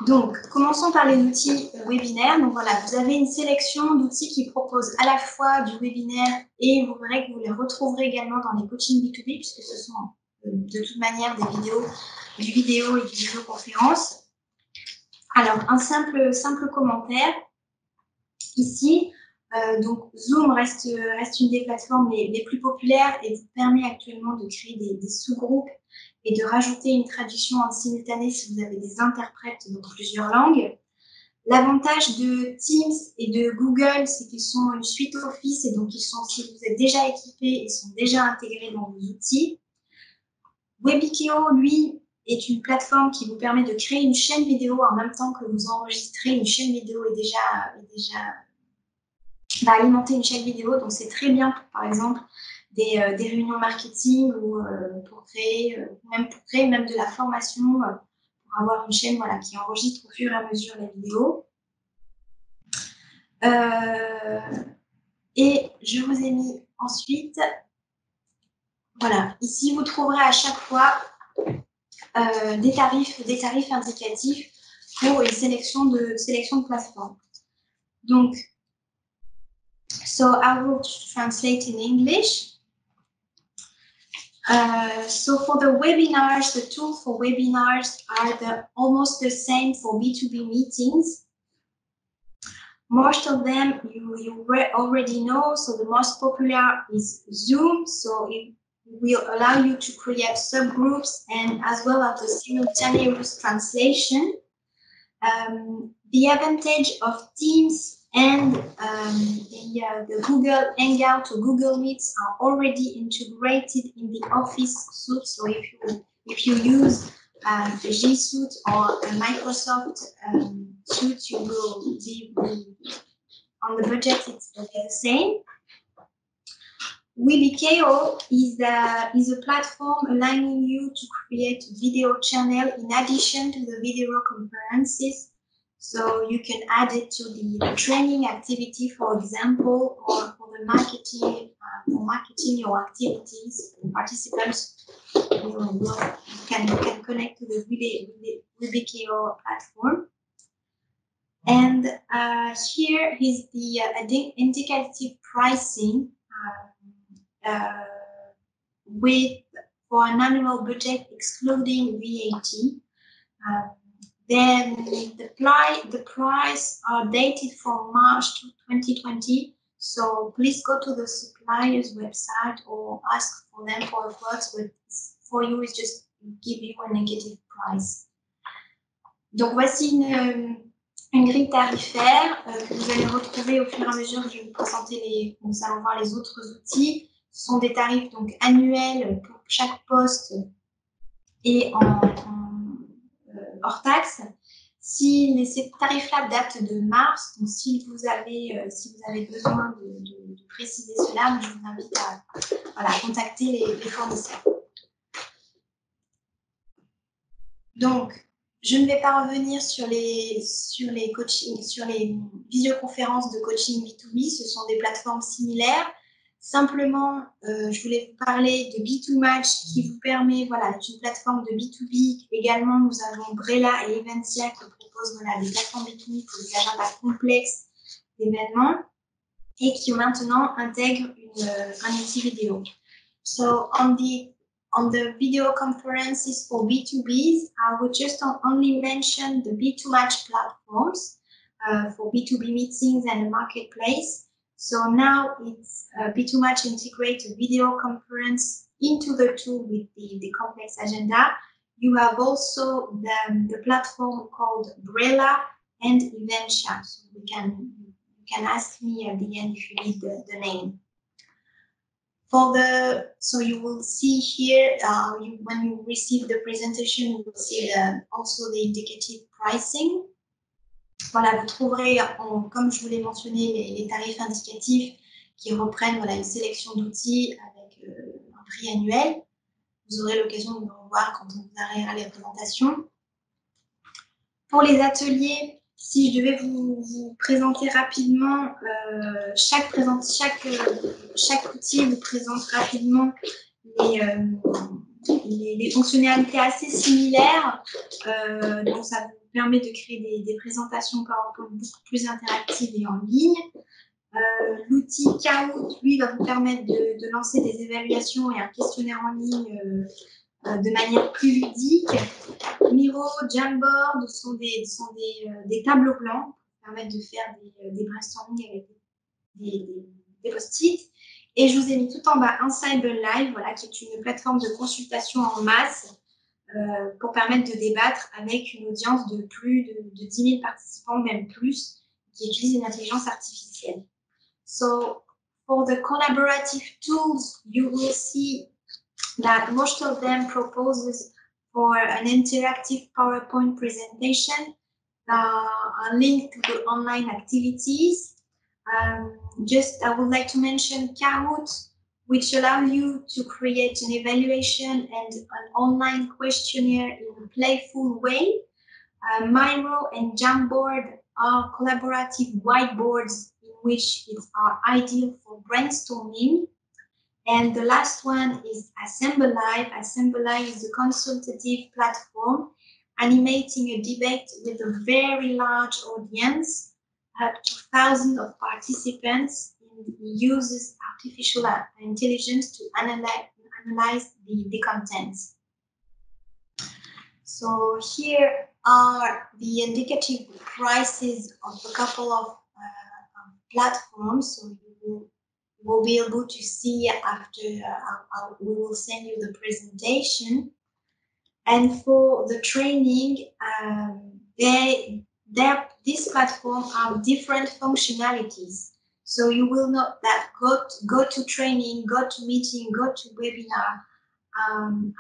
Donc, commençons par les outils webinaires. Donc voilà, vous avez une sélection d'outils qui proposent à la fois du webinaire et vous verrez que vous les retrouverez également dans les coachings B2B puisque ce sont de toute manière du vidéo et du vidéoconférence. Alors, un simple commentaire. Ici, donc Zoom reste une des plateformes les plus populaires et vous permet actuellement de créer des sous-groupes et de rajouter une traduction en simultané si vous avez des interprètes dans plusieurs langues. L'avantage de Teams et de Google, c'est qu'ils sont une suite Office et donc si vous êtes déjà équipés, ils sont déjà intégrés dans vos outils. Webikio, lui, est une plateforme qui vous permet de créer une chaîne vidéo en même temps que vous enregistrez. Une chaîne vidéo est déjà va alimenter une chaîne vidéo, donc c'est très bien pour, par exemple, des réunions marketing ou pour créer même de la formation, pour avoir une chaîne qui enregistre au fur et à mesure la vidéo. Et je vous ai mis ensuite, ici vous trouverez à chaque fois des tarifs indicatifs pour une sélection de plateformes. Donc, so I will translate in English. So for the webinars, the tools for webinars are almost the same for B2B meetings. Most of them you already know. So the most popular is Zoom. So it will allow you to create subgroups and as well as the simultaneous translation. The advantage of Teams and the Google Hangout or Google Meets are already integrated in the Office suite. So if you use a G Suite or a Microsoft suite, you will be on the budget. It's the same. Webikeo is a platform allowing you to create a video channel in addition to the video conferences. So you can add it to the training activity, for example, or for the marketing, for marketing your activities. Participants can connect to the Webikeo platform. And here is the indicative pricing. For an annual budget excluding VAT, then the price are dated from March 2020. So please go to the supplier's website or ask for them for a quote. But for you, it's just give you a negative price. Donc voici une grille tarifaire que vous allez retrouver au fur et à mesure que je vais vous présenter nous allons voir les autres outils. Ce sont des tarifs donc annuels pour chaque poste et hors taxe. Ces tarifs-là datent de mars, donc si vous avez besoin de préciser cela, je vous invite à contacter les fournisseurs. Donc, je ne vais pas revenir sur les coachings, sur les visioconférences de coaching B2B. Ce sont des plateformes similaires. Simplement, je voulais vous parler de B2Match qui vous permet, est une plateforme de B2B. Également, nous avons Brella et Eventia qui proposent des plateformes B2B pour des agendas complexes d'événements et qui maintenant intègrent un outil vidéo. So, on the video conferences for B2Bs, I would just only mention the B2Match platforms for B2B meetings and a marketplace. So now it's B2Match integrates a video conference into the tool with the complex agenda. You have also the platform called Brella and Eventia. So you can ask me at the end if you need the name. So you will see here, when you receive the presentation, you will see also the indicative pricing. Voilà, vous trouverez, comme je vous l'ai mentionné, les tarifs indicatifs qui reprennent une sélection d'outils avec un prix annuel. Vous aurez l'occasion de me revoir quand on vous arrêtera les présentations. Pour les ateliers, si je devais vous présenter rapidement, chaque outil vous présente rapidement les fonctionnalités assez similaires. Donc, ça vous permet de créer des présentations PowerPoint beaucoup plus interactives et en ligne. L'outil Kahoot, lui, va vous permettre de lancer des évaluations et un questionnaire en ligne de manière plus ludique. Miro, Jamboard sont des tableaux blancs qui permettent de faire des brainstorming avec des post-it. Et je vous ai mis tout en bas Ensemble Live, qui est une plateforme de consultation en masse pour permettre de débattre avec une audience de plus de 10 000 participants, même plus, qui utilise une intelligence artificielle. So, for the collaborative tools, you will see that most of them proposes for an interactive PowerPoint presentation, a link to the online activities. I would like to mention Kahoot, which allow you to create an evaluation and an online questionnaire in a playful way. Miro and Jamboard are collaborative whiteboards in which are ideal for brainstorming. And the last one is Assemble Live. Assemble Live is a consultative platform animating a debate with a very large audience, up to thousands of participants, and uses artificial intelligence to analyze the contents. So here are the indicative prices of a couple of platforms. So you will be able to see after we will send you the presentation. And for the training, this platform have different functionalities. So you will know that go to training, go to meeting, go to webinar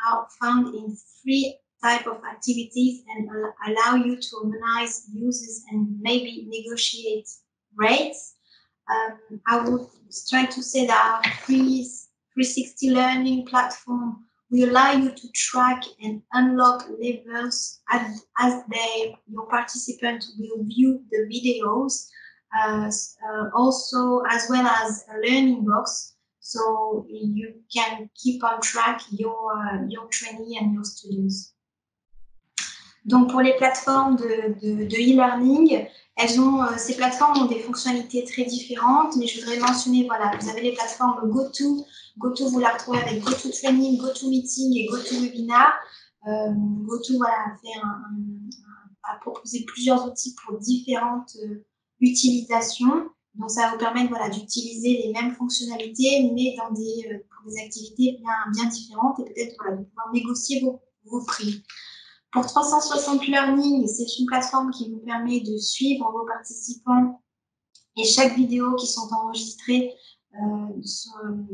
are found in 3 type of activities and allow you to organize uses and maybe negotiate rates. I would try to say that our 360 learning platform will allow you to track and unlock levels as your participant will view the videos, also as well as a learning box, so you can keep on track your trainee and your students. Donc pour les plateformes de e-learning, ces plateformes ont des fonctionnalités très différentes, mais je voudrais mentionner, voilà, vous avez les plateformes GoTo, vous la retrouvez avec GoToTraining, GoToMeeting et GoToWebinar. GoTo, voilà, a proposé plusieurs outils pour différentes utilisations. Donc ça va vous permettre, voilà, d'utiliser les mêmes fonctionnalités, mais pour des activités bien différentes et peut-être, voilà, de pouvoir négocier vos prix. Pour 360 Learning, c'est une plateforme qui vous permet de suivre vos participants et chaque vidéo qui sont enregistrées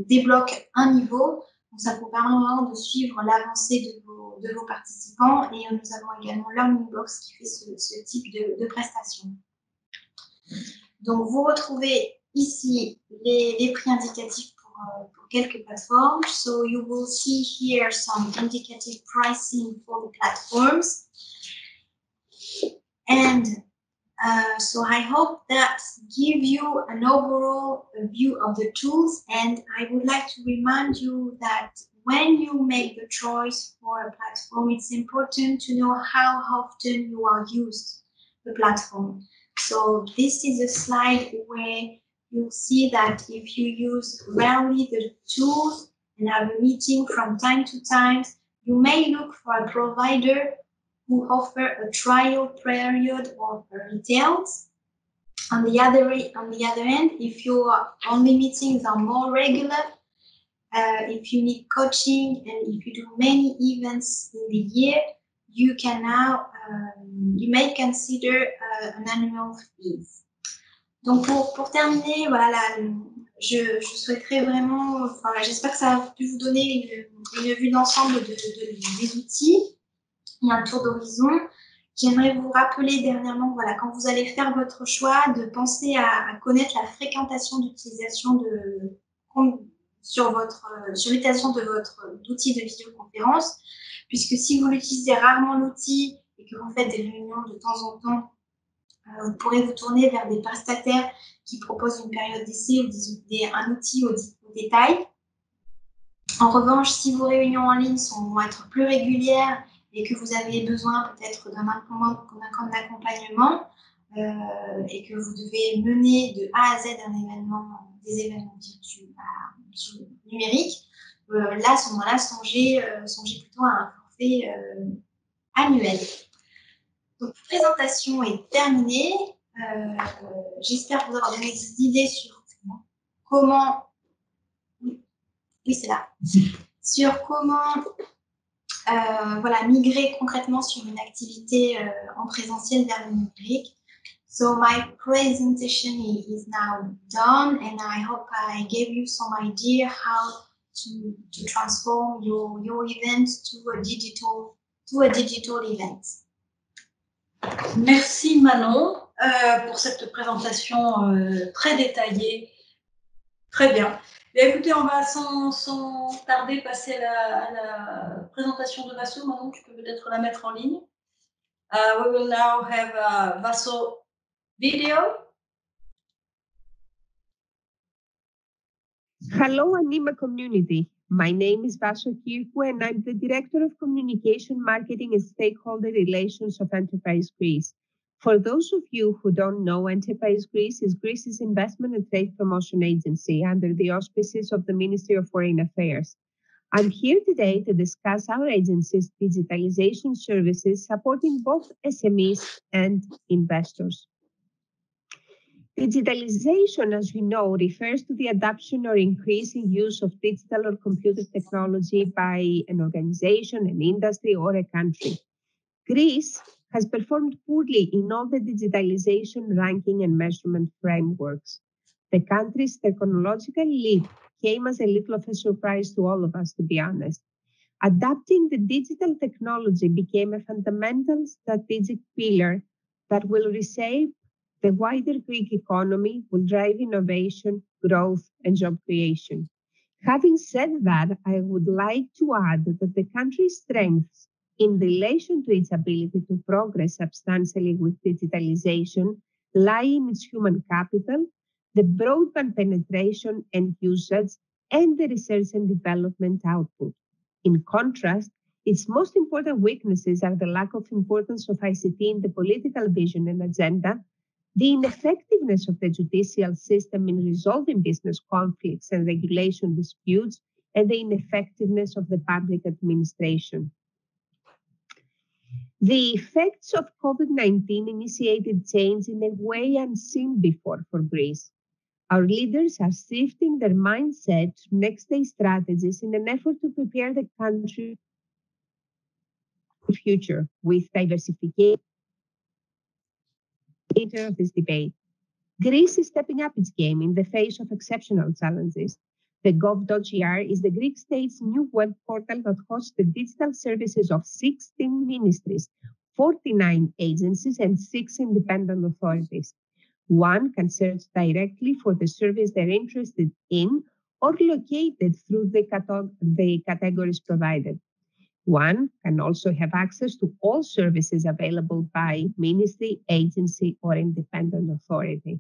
débloque un niveau. Donc, ça vous permet vraiment de suivre l'avancée de vos participants. Et nous avons également Learning Box qui fait ce type de prestation. Donc, vous retrouvez ici les prix indicatifs pour quelques plateformes. So you will see here some indicative pricing for the platforms. And so I hope that give you an overall view of the tools. And I would like to remind you that when you make the choice for a platform, it's important to know how often you are used the platform. So this is a slide where you'll see that if you use rarely the tools and have a meeting from time to time, you may look for a provider who offer a trial period or details. On the other end, if your only meetings are more regular, if you need coaching and if you do many events in the year, you can now you may consider an annual fees. Donc pour terminer, voilà, je souhaiterais vraiment, j'espère que ça a pu vous donner une vue d'ensemble des outils et un tour d'horizon. J'aimerais vous rappeler dernièrement, voilà, quand vous allez faire votre choix, de penser à connaître la fréquentation d'utilisation sur l'utilisation de votre outil de visioconférence, puisque si vous l'utilisez rarement l'outil et que vous faites des réunions de temps en temps, vous pourrez vous tourner vers des prestataires qui proposent une période d'essai ou un outil au détail. En revanche, si vos réunions en ligne vont être plus régulières et que vous avez besoin peut-être d'un accompagnement et que vous devez mener de A à Z des événements virtuels numériques, là, à ce moment-là, songez plutôt à un forfait annuel. Donc, la présentation est terminée. J'espère vous avoir donné des idées sur comment... Oui, c'est là. Sur comment voilà, migrer concrètement sur une activité en présentiel vers le numérique. So my presentation is now done and I hope I gave you some idea how to transform your event to a digital event. Merci Manon pour cette présentation très détaillée. Très bien. Mais écoutez, on va sans tarder passer à la présentation de Vasso. Manon, tu peux peut-être la mettre en ligne. We will now have a Vasso video. Hello, Anima community. My name is Vasso Kirkou, and I'm the Director of Communication, Marketing and Stakeholder Relations of Enterprise Greece. For those of you who don't know, Enterprise Greece is Greece's investment and trade promotion agency under the auspices of the Ministry of Foreign Affairs. I'm here today to discuss our agency's digitalization services supporting both SMEs and investors. Digitalization, as we know, refers to the adoption or increasing use of digital or computer technology by an organization, an industry, or a country. Greece has performed poorly in all the digitalization ranking and measurement frameworks. The country's technological leap came as a little of a surprise to all of us, to be honest. Adapting the digital technology became a fundamental strategic pillar that will reshape the wider Greek economy, will drive innovation, growth, and job creation. Having said that, I would like to add that the country's strengths in relation to its ability to progress substantially with digitalization lie in its human capital, the broadband penetration and usage, and the research and development output. In contrast, its most important weaknesses are the lack of importance of ICT in the political vision and agenda, the ineffectiveness of the judicial system in resolving business conflicts and regulation disputes, and the ineffectiveness of the public administration. The effects of COVID-19 initiated change in a way unseen before for Greece. Our leaders are shifting their mindset to next-day strategies in an effort to prepare the country for the future with diversification of this debate. Greece is stepping up its game in the face of exceptional challenges. The gov.gr is the Greek state's new web portal that hosts the digital services of 16 ministries, 49 agencies, and 6 independent authorities. One can search directly for the service they're interested in or located through the categories provided. One can also have access to all services available by ministry, agency, or independent authority.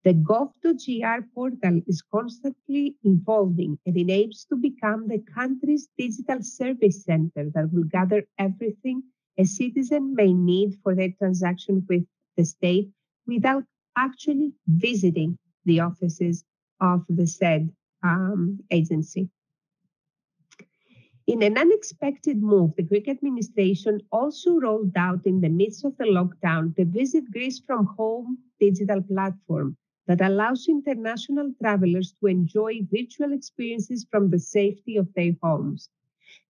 The gov.gr portal is constantly evolving and it aims to become the country's digital service center that will gather everything a citizen may need for their transaction with the state without actually visiting the offices of the said agency. In an unexpected move, the Greek administration also rolled out in the midst of the lockdown the Visit Greece from Home digital platform that allows international travelers to enjoy virtual experiences from the safety of their homes.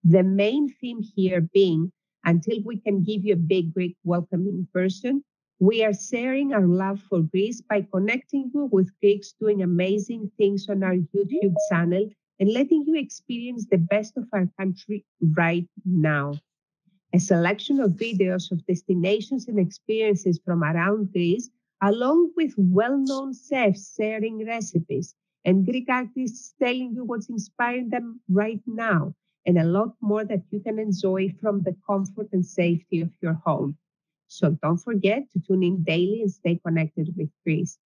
The main theme here being, until we can give you a big Greek welcome in person, we are sharing our love for Greece by connecting you with Greeks doing amazing things on our YouTube channel and letting you experience the best of our country right now. A selection of videos of destinations and experiences from around Greece, along with well-known chefs sharing recipes and Greek artists telling you what's inspiring them right now, and a lot more that you can enjoy from the comfort and safety of your home. So don't forget to tune in daily and stay connected with Greece.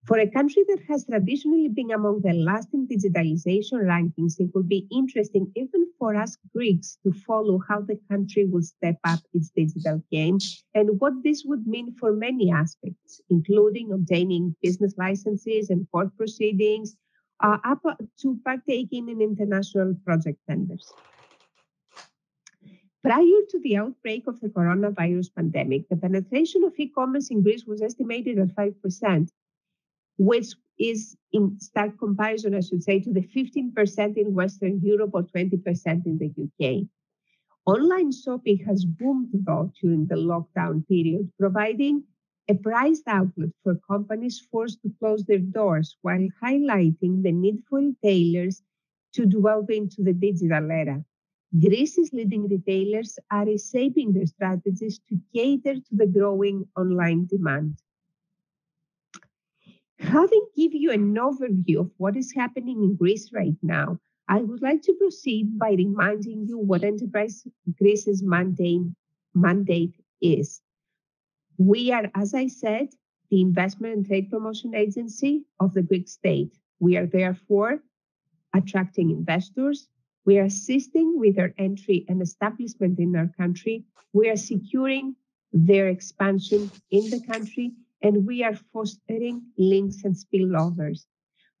For a country that has traditionally been among the last in digitalization rankings, it will be interesting even for us Greeks to follow how the country will step up its digital game and what this would mean for many aspects, including obtaining business licenses and court proceedings, up to partaking in international project tenders. Prior to the outbreak of the coronavirus pandemic, the penetration of e-commerce in Greece was estimated at 5%. Which is in stark comparison, I should say, to the 15% in Western Europe or 20% in the UK. Online shopping has boomed, though, during the lockdown period, providing a prized outlet for companies forced to close their doors while highlighting the need for retailers to delve into the digital era. Greece's leading retailers are reshaping their strategies to cater to the growing online demand. Having given you an overview of what is happening in Greece right now, I would like to proceed by reminding you what Enterprise Greece's mandate is. We are, as I said, the investment and trade promotion agency of the Greek state. We are therefore attracting investors. We are assisting with their entry and establishment in our country. We are securing their expansion in the country, and we are fostering links and spillovers.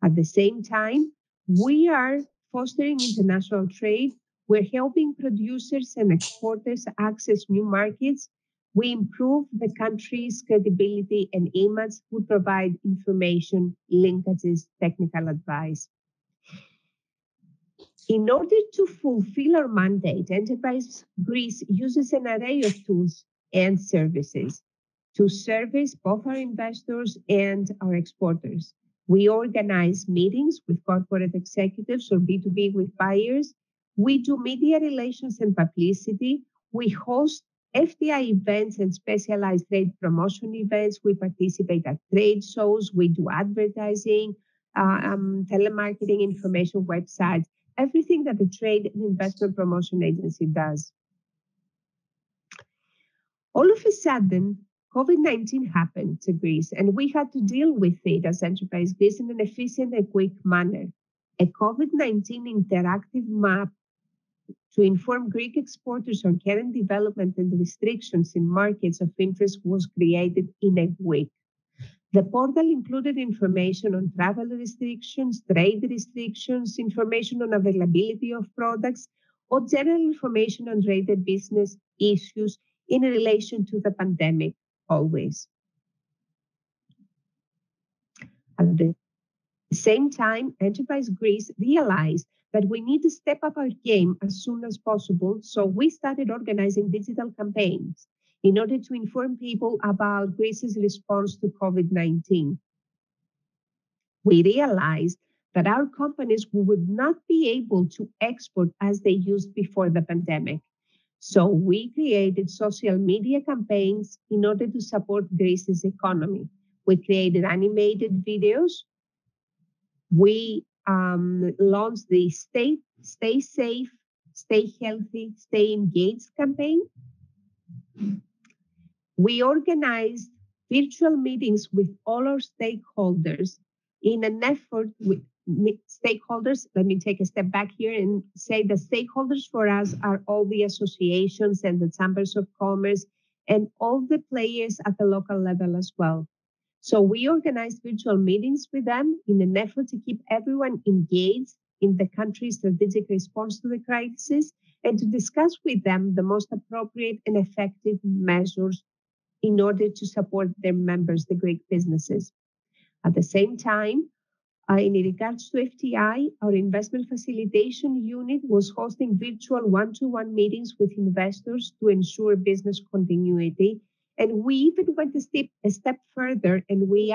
At the same time, we are fostering international trade. We're helping producers and exporters access new markets. We improve the country's credibility and image. We provide information, linkages, technical advice. In order to fulfill our mandate, Enterprise Greece uses an array of tools and services to service both our investors and our exporters. We organize meetings with corporate executives or B2B with buyers. We do media relations and publicity. We host FDI events and specialized trade promotion events. We participate at trade shows. We do advertising, telemarketing, information websites, everything that a trade and investment promotion agency does. All of a sudden, COVID-19 happened to Greece, and we had to deal with it as Enterprise Greece in an efficient and quick manner. A COVID-19 interactive map to inform Greek exporters on current development and restrictions in markets of interest was created in a week. The portal included information on travel restrictions, trade restrictions, information on availability of products, or general information on trade and business issues in relation to the pandemic, always. At the same time, Enterprise Greece realized that we need to step up our game as soon as possible, so we started organizing digital campaigns in order to inform people about Greece's response to COVID-19. We realized that our companies would not be able to export as they used before the pandemic. So we created social media campaigns in order to support Greece's economy. We created animated videos. We launched the Stay Safe, Stay Healthy, Stay Engaged campaign. We organized virtual meetings with all our stakeholders in an effort with stakeholders. Let me take a step back here and say the stakeholders for us are all the associations and the chambers of commerce and all the players at the local level as well. So we organized virtual meetings with them in an effort to keep everyone engaged in the country's strategic response to the crisis and to discuss with them the most appropriate and effective measures in order to support their members, the Greek businesses. At the same time, in regards to FTI, our investment facilitation unit was hosting virtual one-to-one meetings with investors to ensure business continuity. And we even went a step further and we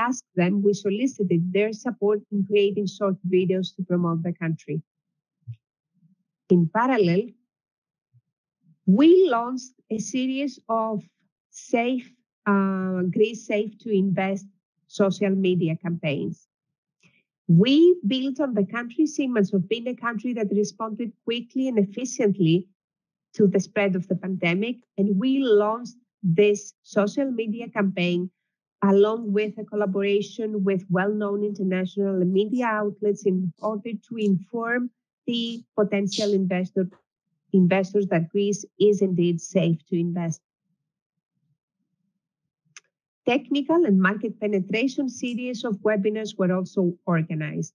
solicited their support in creating short videos to promote the country. In parallel, we launched a series of Greece Safe to Invest social media campaigns. We built on the country's image of being a country that responded quickly and efficiently to the spread of the pandemic, and we launched this social media campaign along with a collaboration with well-known international media outlets in order to inform the potential investors that Greece is indeed safe to invest. Technical and market penetration series of webinars were also organized.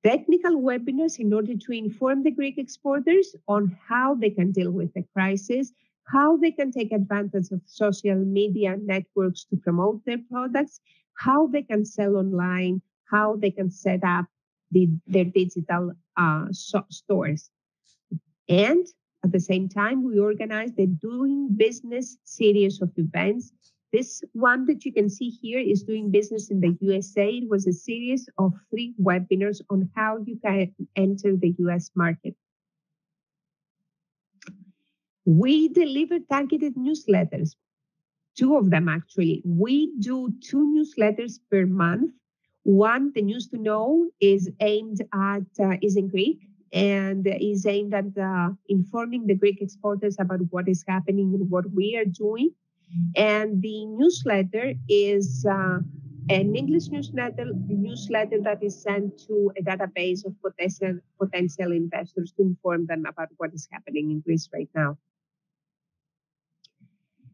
Technical webinars in order to inform the Greek exporters on how they can deal with the crisis, how they can take advantage of social media networks to promote their products, how they can sell online, how they can set up their digital stores. And at the same time, we organized the Doing Business series of events. This one that you can see here is Doing Business in the USA. It was a series of 3 webinars on how you can enter the US market. We deliver targeted newsletters, 2 of them actually. We do 2 newsletters per month. One, the News to Know, is aimed at, is in Greek and is aimed at informing the Greek exporters about what is happening and what we are doing. And the newsletter is an English newsletter that is sent to a database of potential investors to inform them about what is happening in Greece right now.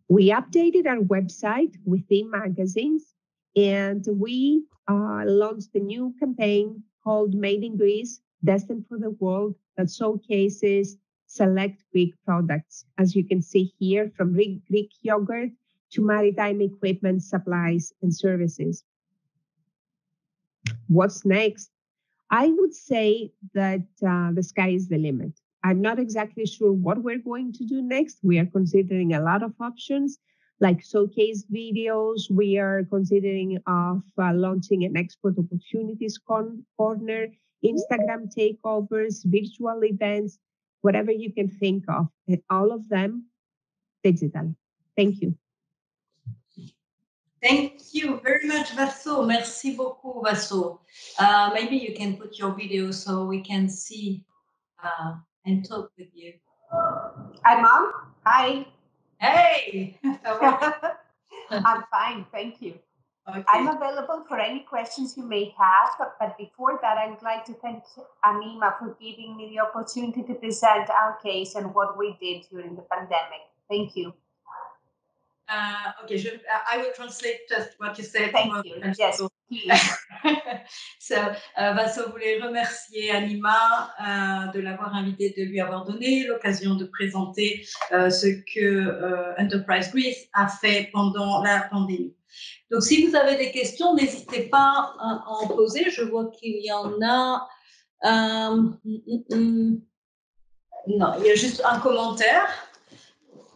We updated our website with e-magazines, and we launched a new campaign called Made in Greece, destined for the world that showcases select Greek products, as you can see here, from Greek yogurt to maritime equipment, supplies, and services. What's next? I would say that the sky is the limit. I'm not exactly sure what we're going to do next. We are considering a lot of options, like showcase videos. We are considering of launching an export opportunities corner, Instagram takeovers, virtual events, whatever you can think of, and all of them digital. Thank you. Thank you very much, Vaso. Merci beaucoup, Vaso. Maybe you can put your video so we can see and talk with you. Hi, Mom. Hi. Hey! I'm fine, thank you. Okay. I'm available for any questions you may have, but before that, I would like to thank Anima for giving me the opportunity to present our case and what we did during the pandemic. Thank you. Okay, I will translate just what you said. Thank you. Yes, please. So, Vaso voulait remercier Anima de l'avoir invité, de lui avoir donné l'occasion de présenter ce que Enterprise Greece a fait pendant la pandémie. Donc, si vous avez des questions, n'hésitez pas à en poser. Je vois qu'il y en a. Non, il y a juste un commentaire.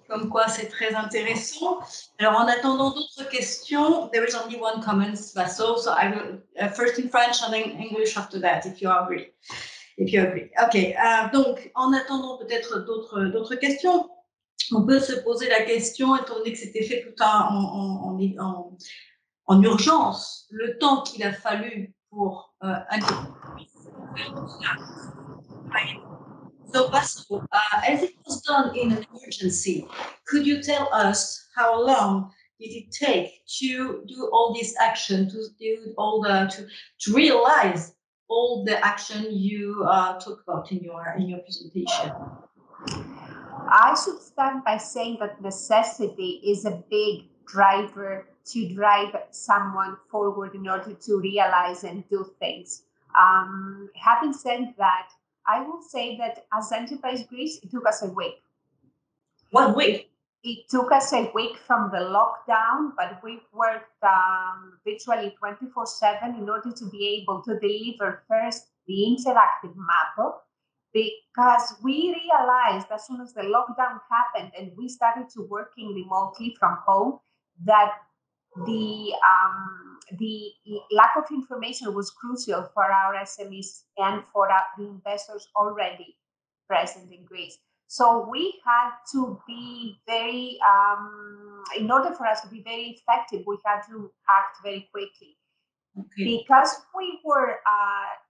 Comme quoi c'est très intéressant. Alors en attendant d'autres questions, there is only one comment, Vaso, so I will first in French and in English after that, if you agree. Okay, donc en attendant peut-être d'autres questions, on peut se poser la question, étant donné que c'était fait tout en urgence, le temps qu'il a fallu pour So, Vaso, as it was done in an emergency, could you tell us how long did it take to do all this action, to do all to realize all the action you talked about in your presentation? I should start by saying that necessity is a big driver to drive someone forward in order to realize and do things. Having said that, I will say that as Enterprise Greece, it took us a week. 1 week? It took us a week from the lockdown, but we worked virtually 24/7 in order to be able to deliver first the interactive map, because we realized as soon as the lockdown happened and we started to working remotely from home, that the lack of information was crucial for our SMEs and for the investors already present in Greece. So we had to be very, in order for us to be very effective, we had to act very quickly. Okay. Because we were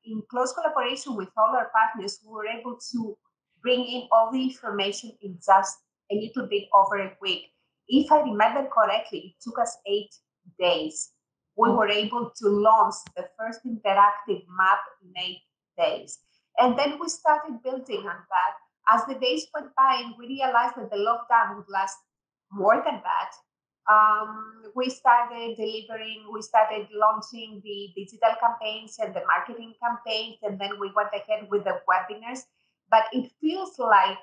in close collaboration with all our partners, we were able to bring in all the information in just a little bit over a week. If I remember correctly, it took us 8 days. We were able to launch the first interactive map in 8 days. And then we started building on that. As the days went by and we realized that the lockdown would last more than that, we started launching the digital campaigns and the marketing campaigns, and then we went ahead with the webinars. But it feels like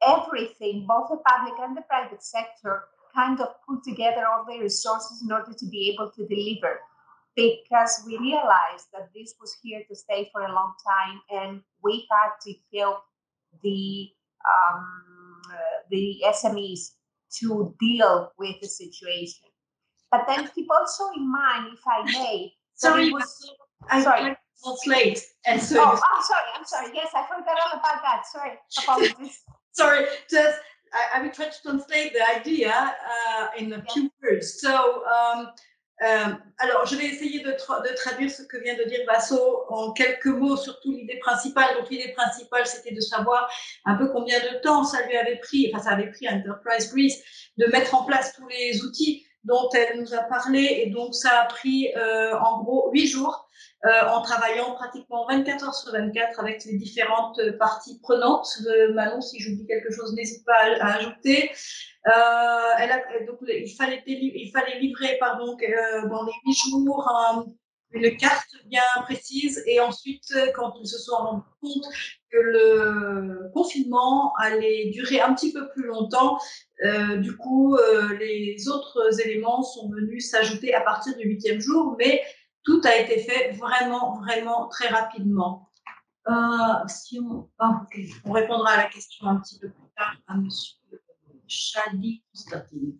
everything, both the public and the private sector, kind of put together all the resources in order to be able to deliver, because we realized that this was here to stay for a long time, and we had to help the SMEs to deal with the situation. But then keep also in mind, if I may, sorry, I'm late. And so I'm sorry. Yes, I forgot all about that. Sorry, apologies. Sorry, just I will try to translate the idea in a few words. So, alors, je vais essayer de traduire ce que vient de dire Vaso en quelques mots, surtout l'idée principale. Donc, l'idée principale, c'était de savoir un peu combien de temps ça avait pris à Enterprise Greece de mettre en place tous les outils dont elle nous a parlé. Et donc, ça a pris en gros 8 jours en travaillant pratiquement 24 heures sur 24 avec les différentes parties prenantes. Manon, si j'oublie quelque chose, n'hésite pas à ajouter. Donc, il fallait livrer dans les 8 jours une carte bien précise. Et ensuite, quand ils se sont rendus compte que le confinement allait durer un petit peu plus longtemps, du coup, les autres éléments sont venus s'ajouter à partir du 8e jour, mais tout a été fait vraiment, vraiment très rapidement. Si on répondra à la question un petit peu plus tard à monsieur Shadi Constantine,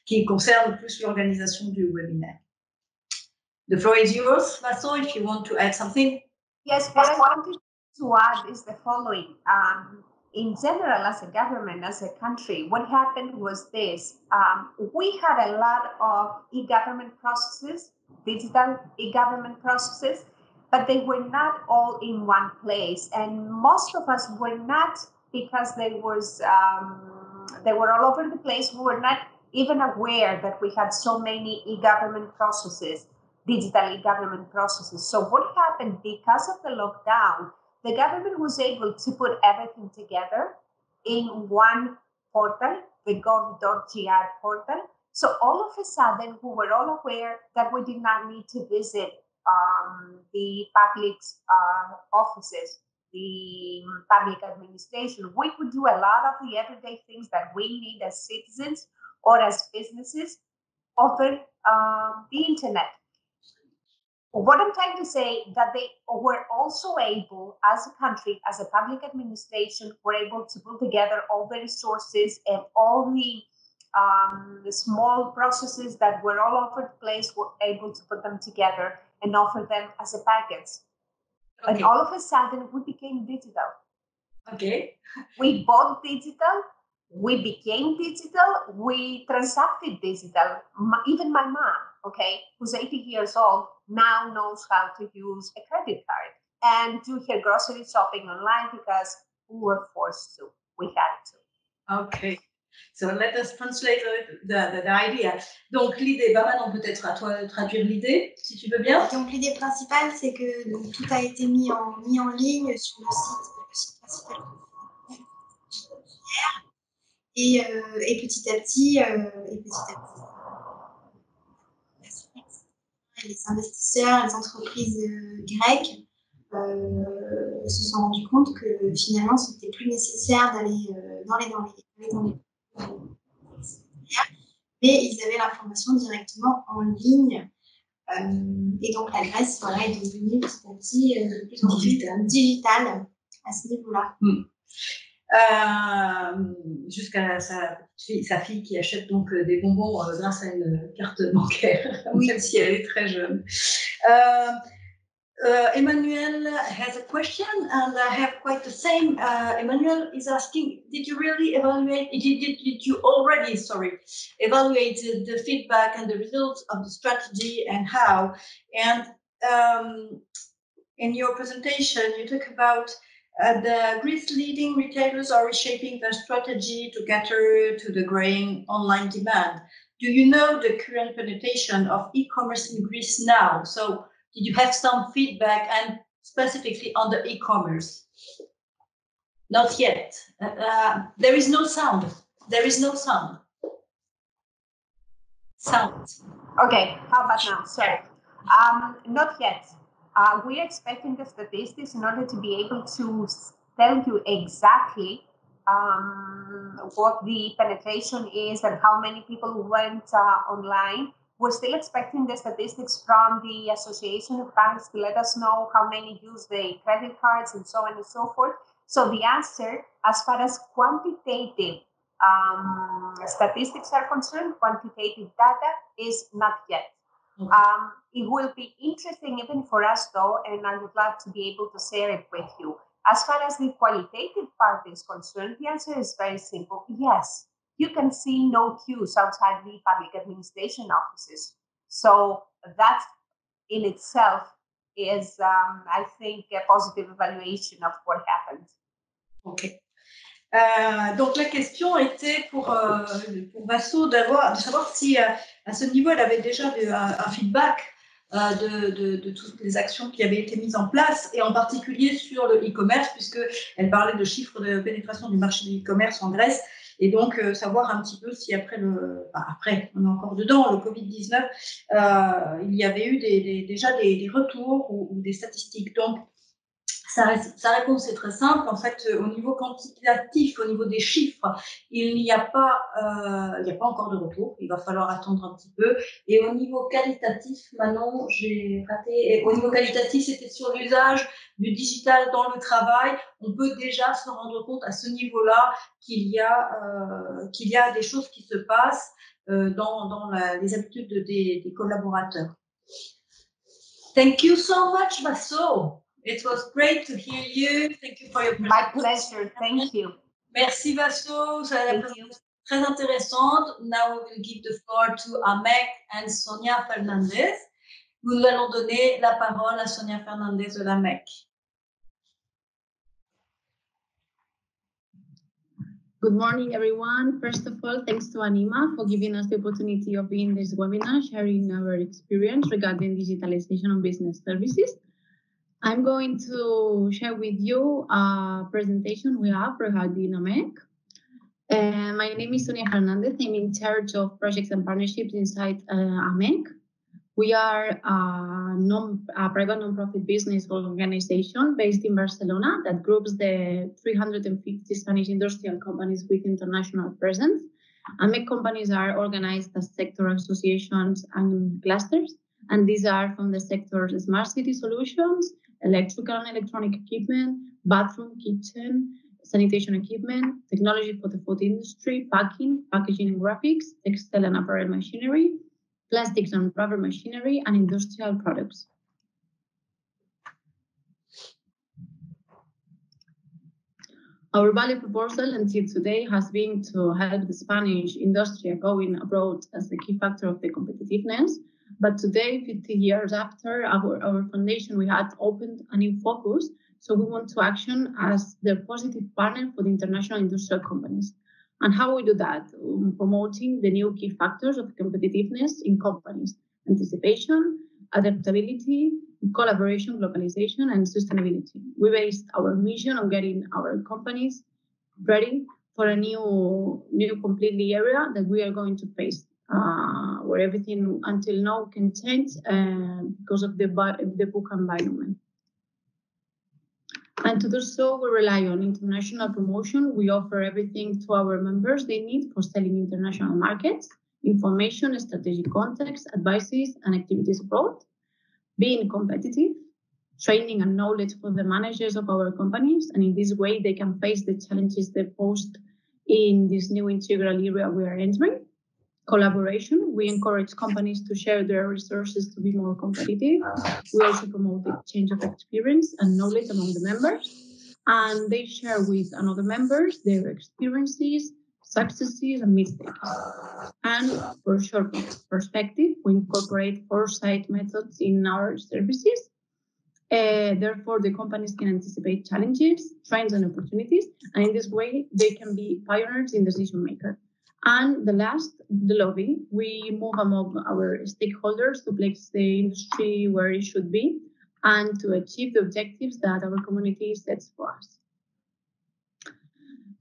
qui concerne plus l'organisation du webinaire. The floor is yours, Vaso, if you want to add something. Yes, what I wanted to add is the following. In general, as a government, as a country, what happened was this. We had a lot of e-government processes, digital e-government processes, but they were not all in one place. And most of us were not, because they were all over the place. We were not even aware that we had so many e-government processes, digital e-government processes. So what happened, because of the lockdown, the government was able to put everything together in one portal, the gov.gr portal. So all of a sudden, we were all aware that we did not need to visit the public offices, the public administration. We could do a lot of the everyday things that we need as citizens or as businesses over the internet. What I'm trying to say, that they were also able, as a country, as a public administration, were able to put together all the resources and all the small processes that were all over the place, were able to put them together and offer them as a package. Okay. And all of a sudden, we became digital. Okay. We bought digital. We became digital. We transacted digital. Even my mom, okay, who's 80 years old, now knows how to use a credit card and do her grocery shopping online because we were forced to. We had to. Okay. So let us translate the idea. Donc l'idée, maintenant peut-être à toi de traduire l'idée, si tu veux bien. Donc l'idée principale, c'est que donc, tout a été mis en ligne sur le site principal. Et petit à petit, les investisseurs, les entreprises grecques se sont rendus compte que finalement, ce n'était plus nécessaire d'aller dans les mais ils avaient l'information directement en ligne. Et donc la Grèce, voilà, est devenue petit à petit de plus en plus digitale à ce niveau-là. Jusqu'à sa fille qui achète donc des bonbons grâce à une carte bancaire, oui. Même si elle est très jeune. Emmanuel has a question, and I have quite the same. Emmanuel is asking, did you really evaluate, did you already, evaluated the feedback and the results of the strategy and how? And in your presentation, you talk about the Greece leading retailers are reshaping their strategy to cater to the growing online demand. Do you know the current penetration of e-commerce in Greece now? So did you have some feedback, and specifically on the e-commerce? Not yet. There is no sound. There is no sound. Sound. Okay, how about now? Sorry. Not yet. We're expecting the statistics in order to be able to tell you exactly what the penetration is and how many people went online. We're still expecting the statistics from the Association of Banks to let us know how many use the credit cards and so on and so forth. So the answer, as far as quantitative statistics are concerned, quantitative data is not yet. Okay. It will be interesting even for us though, and I would love to be able to share it with you. As far as the qualitative part is concerned, the answer is very simple. Yes, you can see no queues outside the public administration offices. So that in itself is, I think, a positive evaluation of what happened. Okay. Donc la question était pour Vaso de savoir si à ce niveau elle avait déjà un feedback de toutes les actions qui avaient été mises en place, et en particulier sur le e-commerce, puisqu'elle parlait de chiffres de pénétration du marché de l'e-commerce en Grèce Et donc, savoir un petit peu si après après, on est encore dedans, le Covid-19, il y avait eu déjà des retours ou des statistiques. Donc, sa réponse est très simple. En fait, au niveau quantitatif, au niveau des chiffres, il n'y a pas encore de retour. Il va falloir attendre un petit peu. Et au niveau qualitatif, Manon, j'ai raté. Et au niveau qualitatif, c'était sur l'usage du digital dans le travail. On peut déjà se rendre compte à ce niveau-là qu'il y a des choses qui se passent dans les habitudes des collaborateurs. Thank you so much, Basso. It was great to hear you. Thank you for your presentation. My pleasure. Thank you. Merci, Basso. Ça a été très intéressante. Now we will give the floor to Amek and Sonia Fernandez. Nous allons donner la parole à Sonia Fernandez de l'AMEC. Good morning, everyone. First of all, thanks to Anima for giving us the opportunity of being in this webinar, sharing our experience regarding digitalization of business services. I'm going to share with you a presentation we have regarding AMEC. My name is Sonia Fernandez. I'm in charge of projects and partnerships inside AMEC. We are a private non-profit business organization based in Barcelona that groups the 350 Spanish industrial companies with international presence. AMEC companies are organized as sector associations and clusters, and these are from the sectors Smart City Solutions, electrical and electronic equipment, bathroom, kitchen, sanitation equipment, technology for the food industry, packaging and graphics, textile and apparel machinery, plastics and rubber machinery, and industrial products. Our value proposal until today has been to help the Spanish industry going abroad as a key factor of the competitiveness. But today, 50 years after our foundation, we had opened a new focus. So we want to action as the positive partner for the international industrial companies. And how we do that? Promoting the new key factors of competitiveness in companies: anticipation, adaptability, collaboration, globalization, and sustainability. We based our mission on getting our companies ready for a new completely area that we are going to face, where everything until now can change because of the book environment. And to do so, we rely on international promotion. We offer everything to our members they need for selling international markets: information, strategic context, advices, and activities abroad. Being competitive, training and knowledge for the managers of our companies, and in this way they can face the challenges they posed in this new integral area we are entering. Collaboration, we encourage companies to share their resources to be more competitive. We also promote the exchange of experience and knowledge among the members, and they share with another members their experiences, successes, and mistakes. And for short perspective, we incorporate foresight methods in our services. Therefore, the companies can anticipate challenges, trends, and opportunities, and in this way, they can be pioneers in decision maker. And the last, the lobby, we move among our stakeholders to place the industry where it should be and to achieve the objectives that our community sets for us.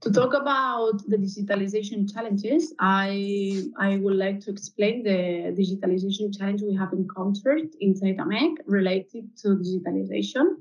To talk about the digitalization challenges, I would like to explain the digitalization challenge we have encountered inside AMEC related to digitalization.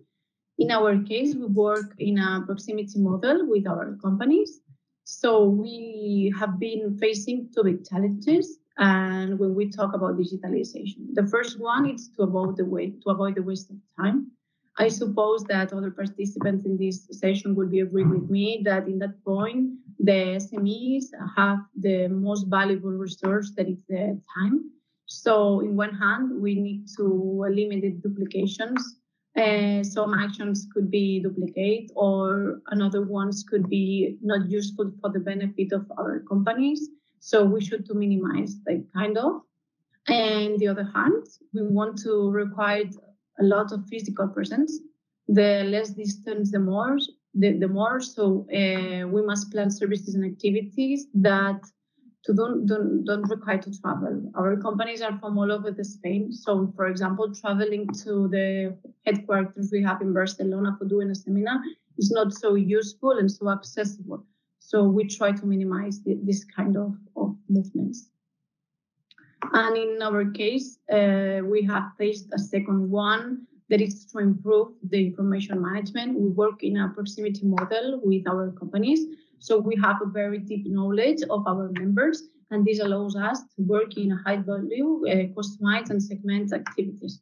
In our case, we work in a proximity model with our companies. So we have been facing two big challenges, and when we talk about digitalization, the first one is to avoid the waste of time. I suppose that other participants in this session will be agree with me that in that point, the SMEs have the most valuable resource, that is the time. So in one hand, we need to eliminate duplications. Some actions could be duplicate, or another ones could be not useful for the benefit of our companies. So we should to minimize that kind of. And the other hand, we want to require a lot of physical presence. The less distance, the more. So we must plan services and activities that don't require to travel. Our companies are from all over the Spain. So, for example, traveling to the headquarters we have in Barcelona for doing a seminar is not so useful and so accessible. So we try to minimize this kind of movements. And in our case, we have faced a second one that is to improve the information management. We work in a proximity model with our companies. So we have a very deep knowledge of our members, and this allows us to work in a high value, customized and segment activities.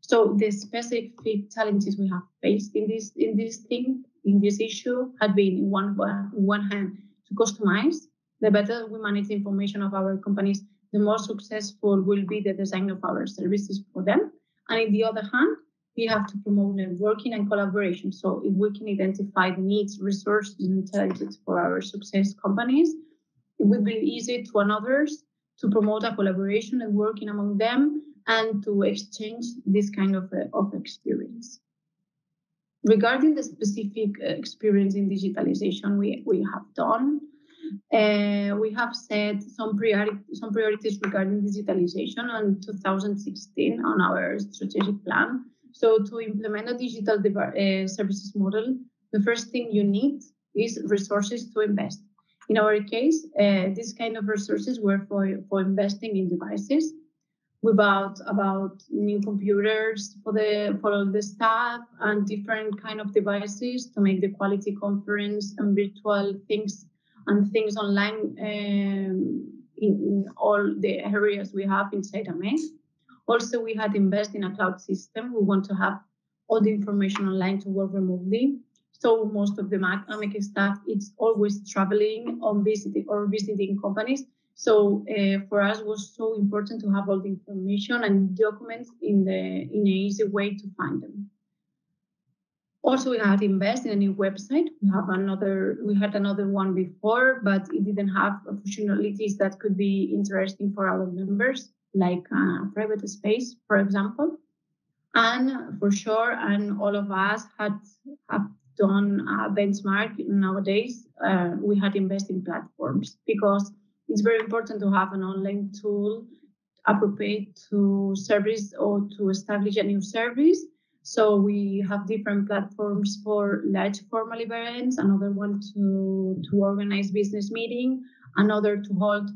So the specific challenges we have faced in this issue have been on one hand to customize. The better we manage the information of our companies, the more successful will be the design of our services for them. And on the other hand, we have to promote networking and collaboration. So if we can identify the needs, resources, and challenges for our success companies, it will be easy to others to promote a collaboration and working among them and to exchange this kind of experience. Regarding the specific experience in digitalization we have done, we have set some priorities regarding digitalization in 2016 on our strategic plan. So to implement a digital services model, the first thing you need is resources to invest. In our case, this kind of resources were for investing in devices. We bought about new computers for all the staff and different kind of devices to make the quality conference and virtual things and things online in all the areas we have inside AMEC. Also, we had invested in a cloud system. We want to have all the information online to work remotely. So most of the AMEC staff is always traveling or visiting companies. So for us, it was so important to have all the information and documents in an easy way to find them. Also, we had invested in a new website. We had another one before, but it didn't have functionalities that could be interesting for our members, like private space, for example. And for sure, and all of us have done a benchmark nowadays. We had invested in platforms because it's very important to have an online tool appropriate to service or to establish a new service. So we have different platforms for large formal events, another one to organize business meeting, another to hold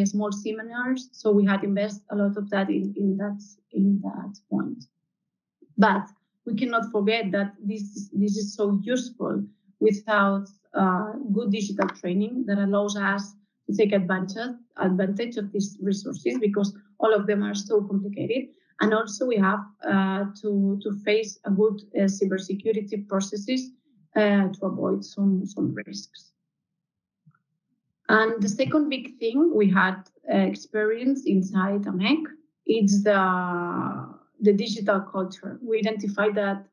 small seminars. So we had invested a lot of that in that point. But we cannot forget that this is so useful without good digital training that allows us to take advantage of these resources because all of them are so complicated. And also we have to face a good cybersecurity processes to avoid some risks. And the second big thing we had experienced inside AMEC is the digital culture. We identified that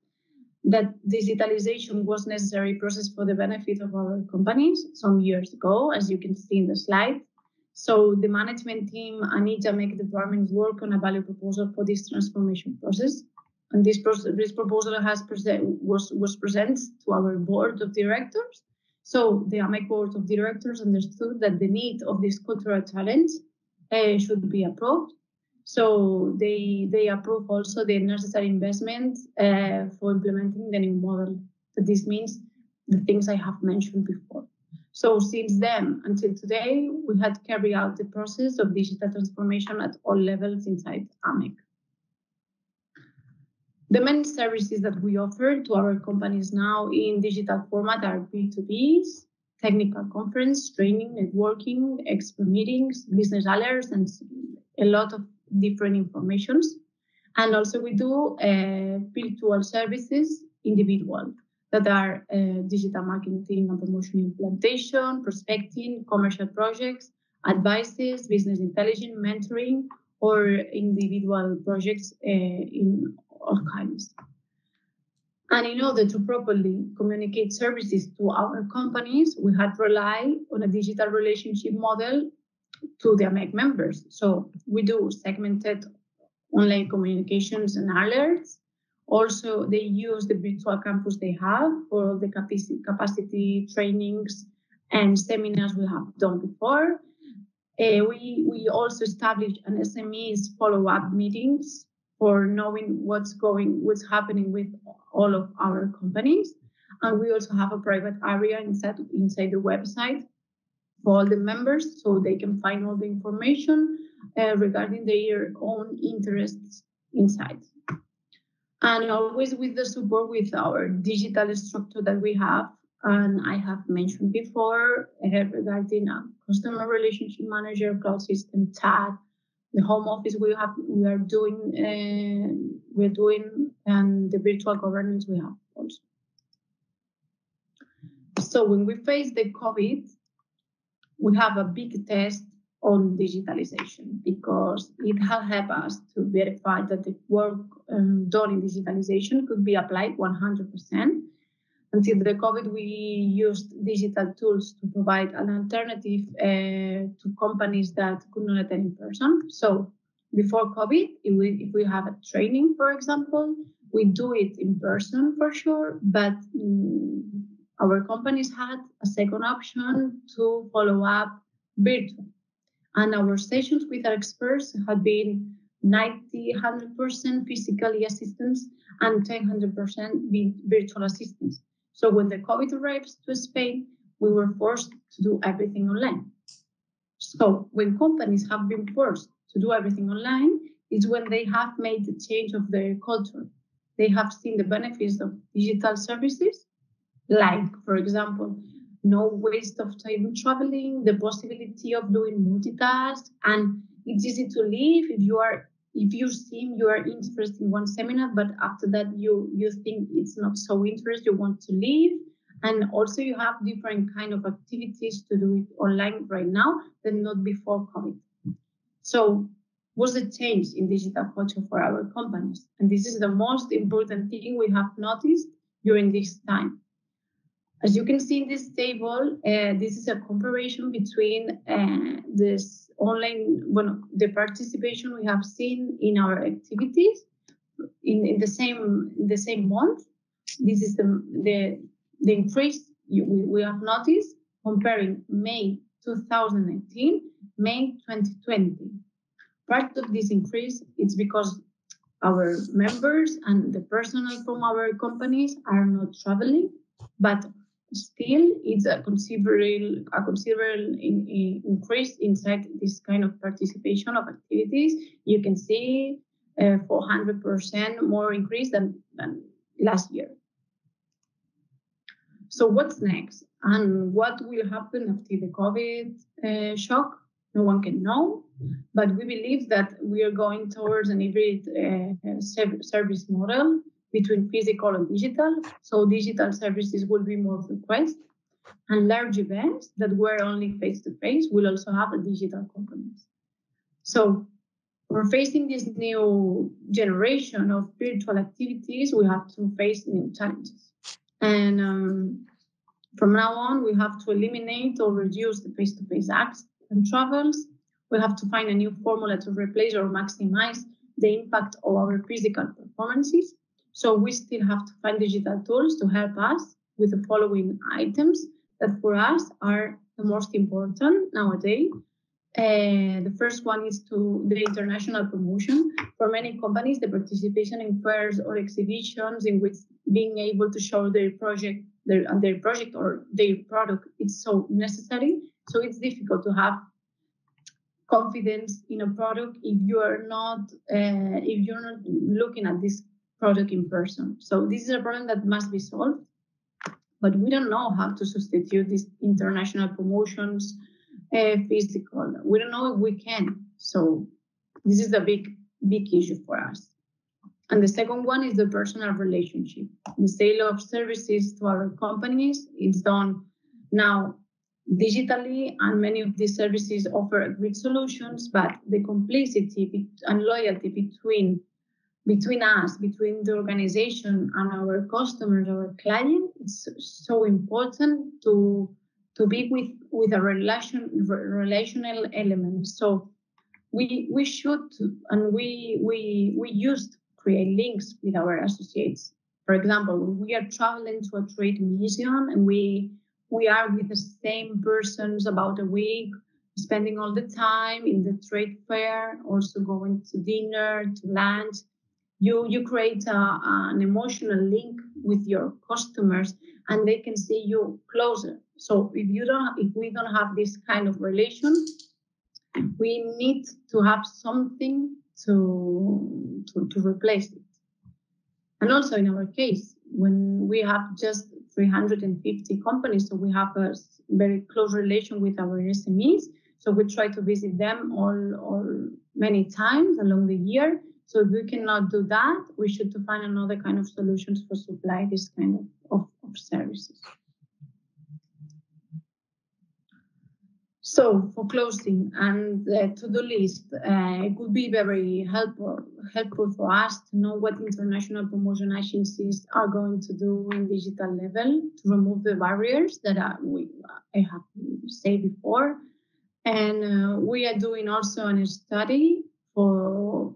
digitalization was necessary process for the benefit of our companies some years ago, as you can see in the slide. So the management team and each AMEC department work on a value proposal for this transformation process. And this proposal was presented to our board of directors. So the AMEC board of directors understood that the need of this cultural challenge should be approved. So they approve also the necessary investment for implementing the new model. So this means the things I have mentioned before. So since then until today, we had carried out the process of digital transformation at all levels inside AMEC. The main services that we offer to our companies now in digital format are B2Bs, technical conference, training, networking, expert meetings, business alerts, and a lot of different informations. And also we do virtual services, individual, that are digital marketing and promotion implementation, prospecting, commercial projects, advices, business intelligence, mentoring, or individual projects in all kinds. And in order to properly communicate services to our companies, we had relied on a digital relationship model to the AMEC members. So we do segmented online communications and alerts. Also, they use the virtual campus they have for the capacity trainings and seminars we have done before. We also established an SMEs follow-up meetings for knowing what's happening with all of our companies. And we also have a private area inside the website for all the members, so they can find all the information regarding their own interests inside. And always with the support with our digital structure that we have. And I have mentioned before regarding a customer relationship manager, cloud system, chat, the home office we're doing, and the virtual governance we have also. So when we face the COVID, we have a big test on digitalization, because it has helped us to verify that the work done in digitalization could be applied 100%. Until the COVID, we used digital tools to provide an alternative to companies that could not attend in person. So before COVID, if we have a training, for example, we do it in person for sure, but our companies had a second option to follow up virtual. And our sessions with our experts have been 100% physically assistance and 100% virtual assistance. So when the COVID arrived to Spain, we were forced to do everything online. So when companies have been forced to do everything online, is when they have made the change of their culture. They have seen the benefits of digital services, like, for example, no waste of time traveling, the possibility of doing multitask, and it's easy to leave if you are interested in one seminar, but after that you think it's not so interesting, you want to leave. And also you have different kind of activities to do it online right now than not before COVID. So what's the change in digital culture for our companies? And this is the most important thing we have noticed during this time. As you can see in this table, this is a comparison between this online, the participation we have seen in our activities in the same month. This is the increase we have noticed comparing May 2019, May 2020. Part of this increase is because our members and the personnel from our companies are not traveling, but still it's a considerable increase inside this kind of participation of activities. You can see 400% more increase than last year. So what's next, and what will happen after the COVID shock? No one can know, but we believe that we are going towards an hybrid service model between physical and digital. So digital services will be more request, and large events that were only face-to-face will also have a digital component. So we're facing this new generation of virtual activities. We have to face new challenges. And from now on, we have to eliminate or reduce the face-to-face acts and travels. We have to find a new formula to replace or maximize the impact of our physical performances. So we still have to find digital tools to help us with the following items that for us are the most important nowadays. The first one is the international promotion. For many companies, the participation in fairs or exhibitions in which being able to show their project or their product is so necessary. So it's difficult to have confidence in a product if you're not looking at this product in person. So this is a problem that must be solved, but we don't know how to substitute these international promotions physical. We don't know if we can. So this is a big issue for us. And the second one is the personal relationship. The sale of services to our companies is done now digitally, and many of these services offer great solutions, but the complicity and loyalty between us, between the organization and our customers, our client, it's so important to be with a relational element. So we should, and we used to create links with our associates. For example, we are traveling to a trade museum and we are with the same persons about a week, spending all the time in the trade fair, also going to dinner, to lunch. You create an emotional link with your customers, and they can see you closer. So if we don't have this kind of relation, we need to have something to replace it. And also in our case, when we have just 350 companies, so we have a very close relation with our SMEs. So we try to visit them all many times along the year. So if we cannot do that, we should to find another kind of solutions for supply this kind of services. So for closing and the to-do list, it would be very helpful for us to know what international promotion agencies are going to do in digital level to remove the barriers that I have said before. And we are doing also a study for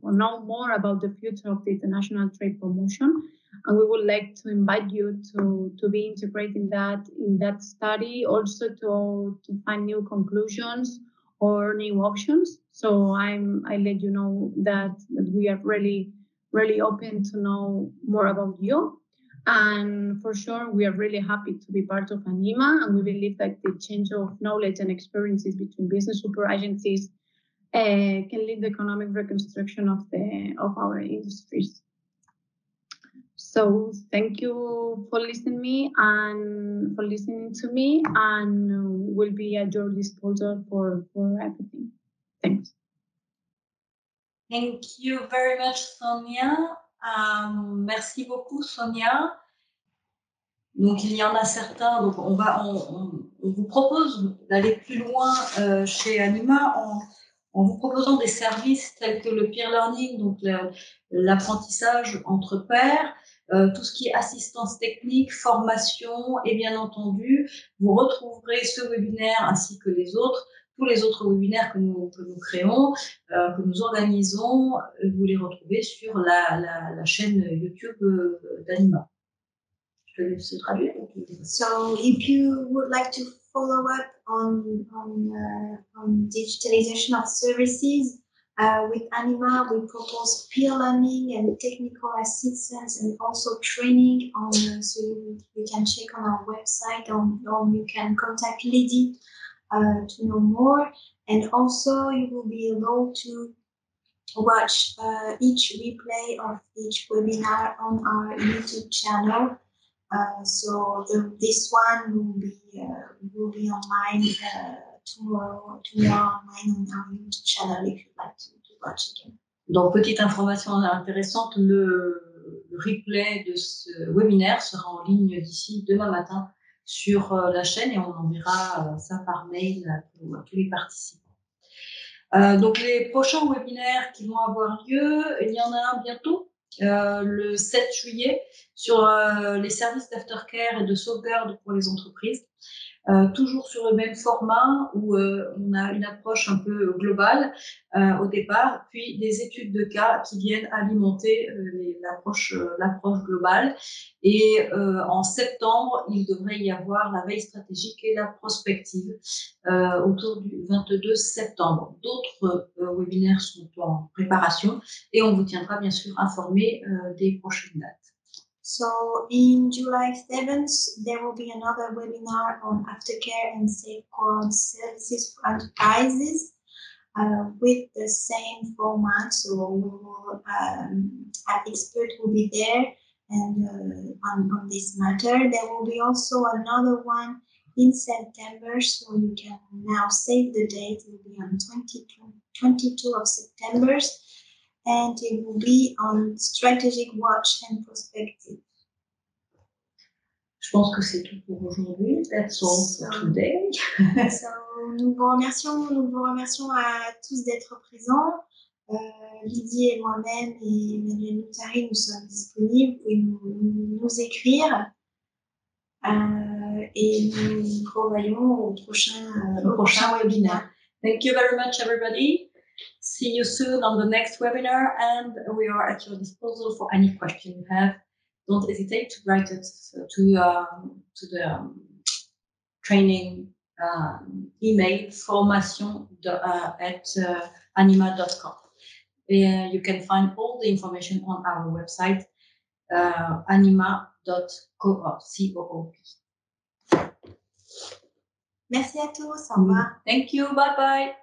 know more about the future of the international trade promotion. And we would like to invite you to be integrating that in that study, also to find new conclusions or new options. So I let you know that we are really, really open to know more about you. And for sure, we are really happy to be part of ANIMA, and we believe that the change of knowledge and experiences between business super agencies can lead the economic reconstruction of our industries. So thank you for listening to me, and will be at your disposal for everything. Thanks. Thank you very much, Sonia. Merci beaucoup, Sonia. Donc il y en a certains. Donc on vous propose d'aller plus loin chez ANIMA en vous proposant des services tels que le peer learning, donc l'apprentissage entre pairs, tout ce qui est assistance technique, formation, et bien entendu, vous retrouverez ce webinaire ainsi que tous les autres webinaires que nous créons, que nous organisons, vous les retrouvez sur la chaîne YouTube d'ANIMA. Je vais se traduire. So if you would like to follow up on digitalization of services, with ANIMA, we propose peer learning and technical assistance and also training so you can check on our website or you can contact Lydie to know more. And also you will be able to watch each replay of each webinar on our YouTube channel. So this one will be online tomorrow online on our YouTube channel if you'd like to watch again. Donc, petite information intéressante, le replay de ce webinaire sera en ligne d'ici demain matin sur la chaîne et on enverra ça par mail à tous les participants. Donc, les prochains webinaires qui vont avoir lieu, il y en a un bientôt, le 7 juillet, sur les services d'aftercare et de sauvegarde pour les entreprises. Toujours sur le même format où on a une approche un peu globale au départ, puis des études de cas qui viennent alimenter l'approche globale. Et en septembre, il devrait y avoir la veille stratégique et la prospective autour du 22 septembre. D'autres webinaires sont en préparation et on vous tiendra bien sûr informé des prochaines dates. So in July 7th, there will be another webinar on aftercare and safeguard services for enterprises with the same format. So we will, an expert will be there and on this matter. There will be also another one in September, so you can now save the date. It will be on 22 of September. And it will be on strategic watch and prospective. Je pense que c'est tout pour aujourd'hui. That's all for today. So, nous vous remercions à tous d'être présents. Lydie et moi-même et Emmanuel Noutari, nous sommes disponibles. Vous pouvez nous écrire. Et nous revoyons au prochain webinaire. Thank you very much, everybody. See you soon on the next webinar, and we are at your disposal for any question you have. Don't hesitate to write it to the training email formation at anima.com. You can find all the information on our website. anima.coop. C-O-O-P. Merci à tous. Au revoir. Thank you. Bye bye.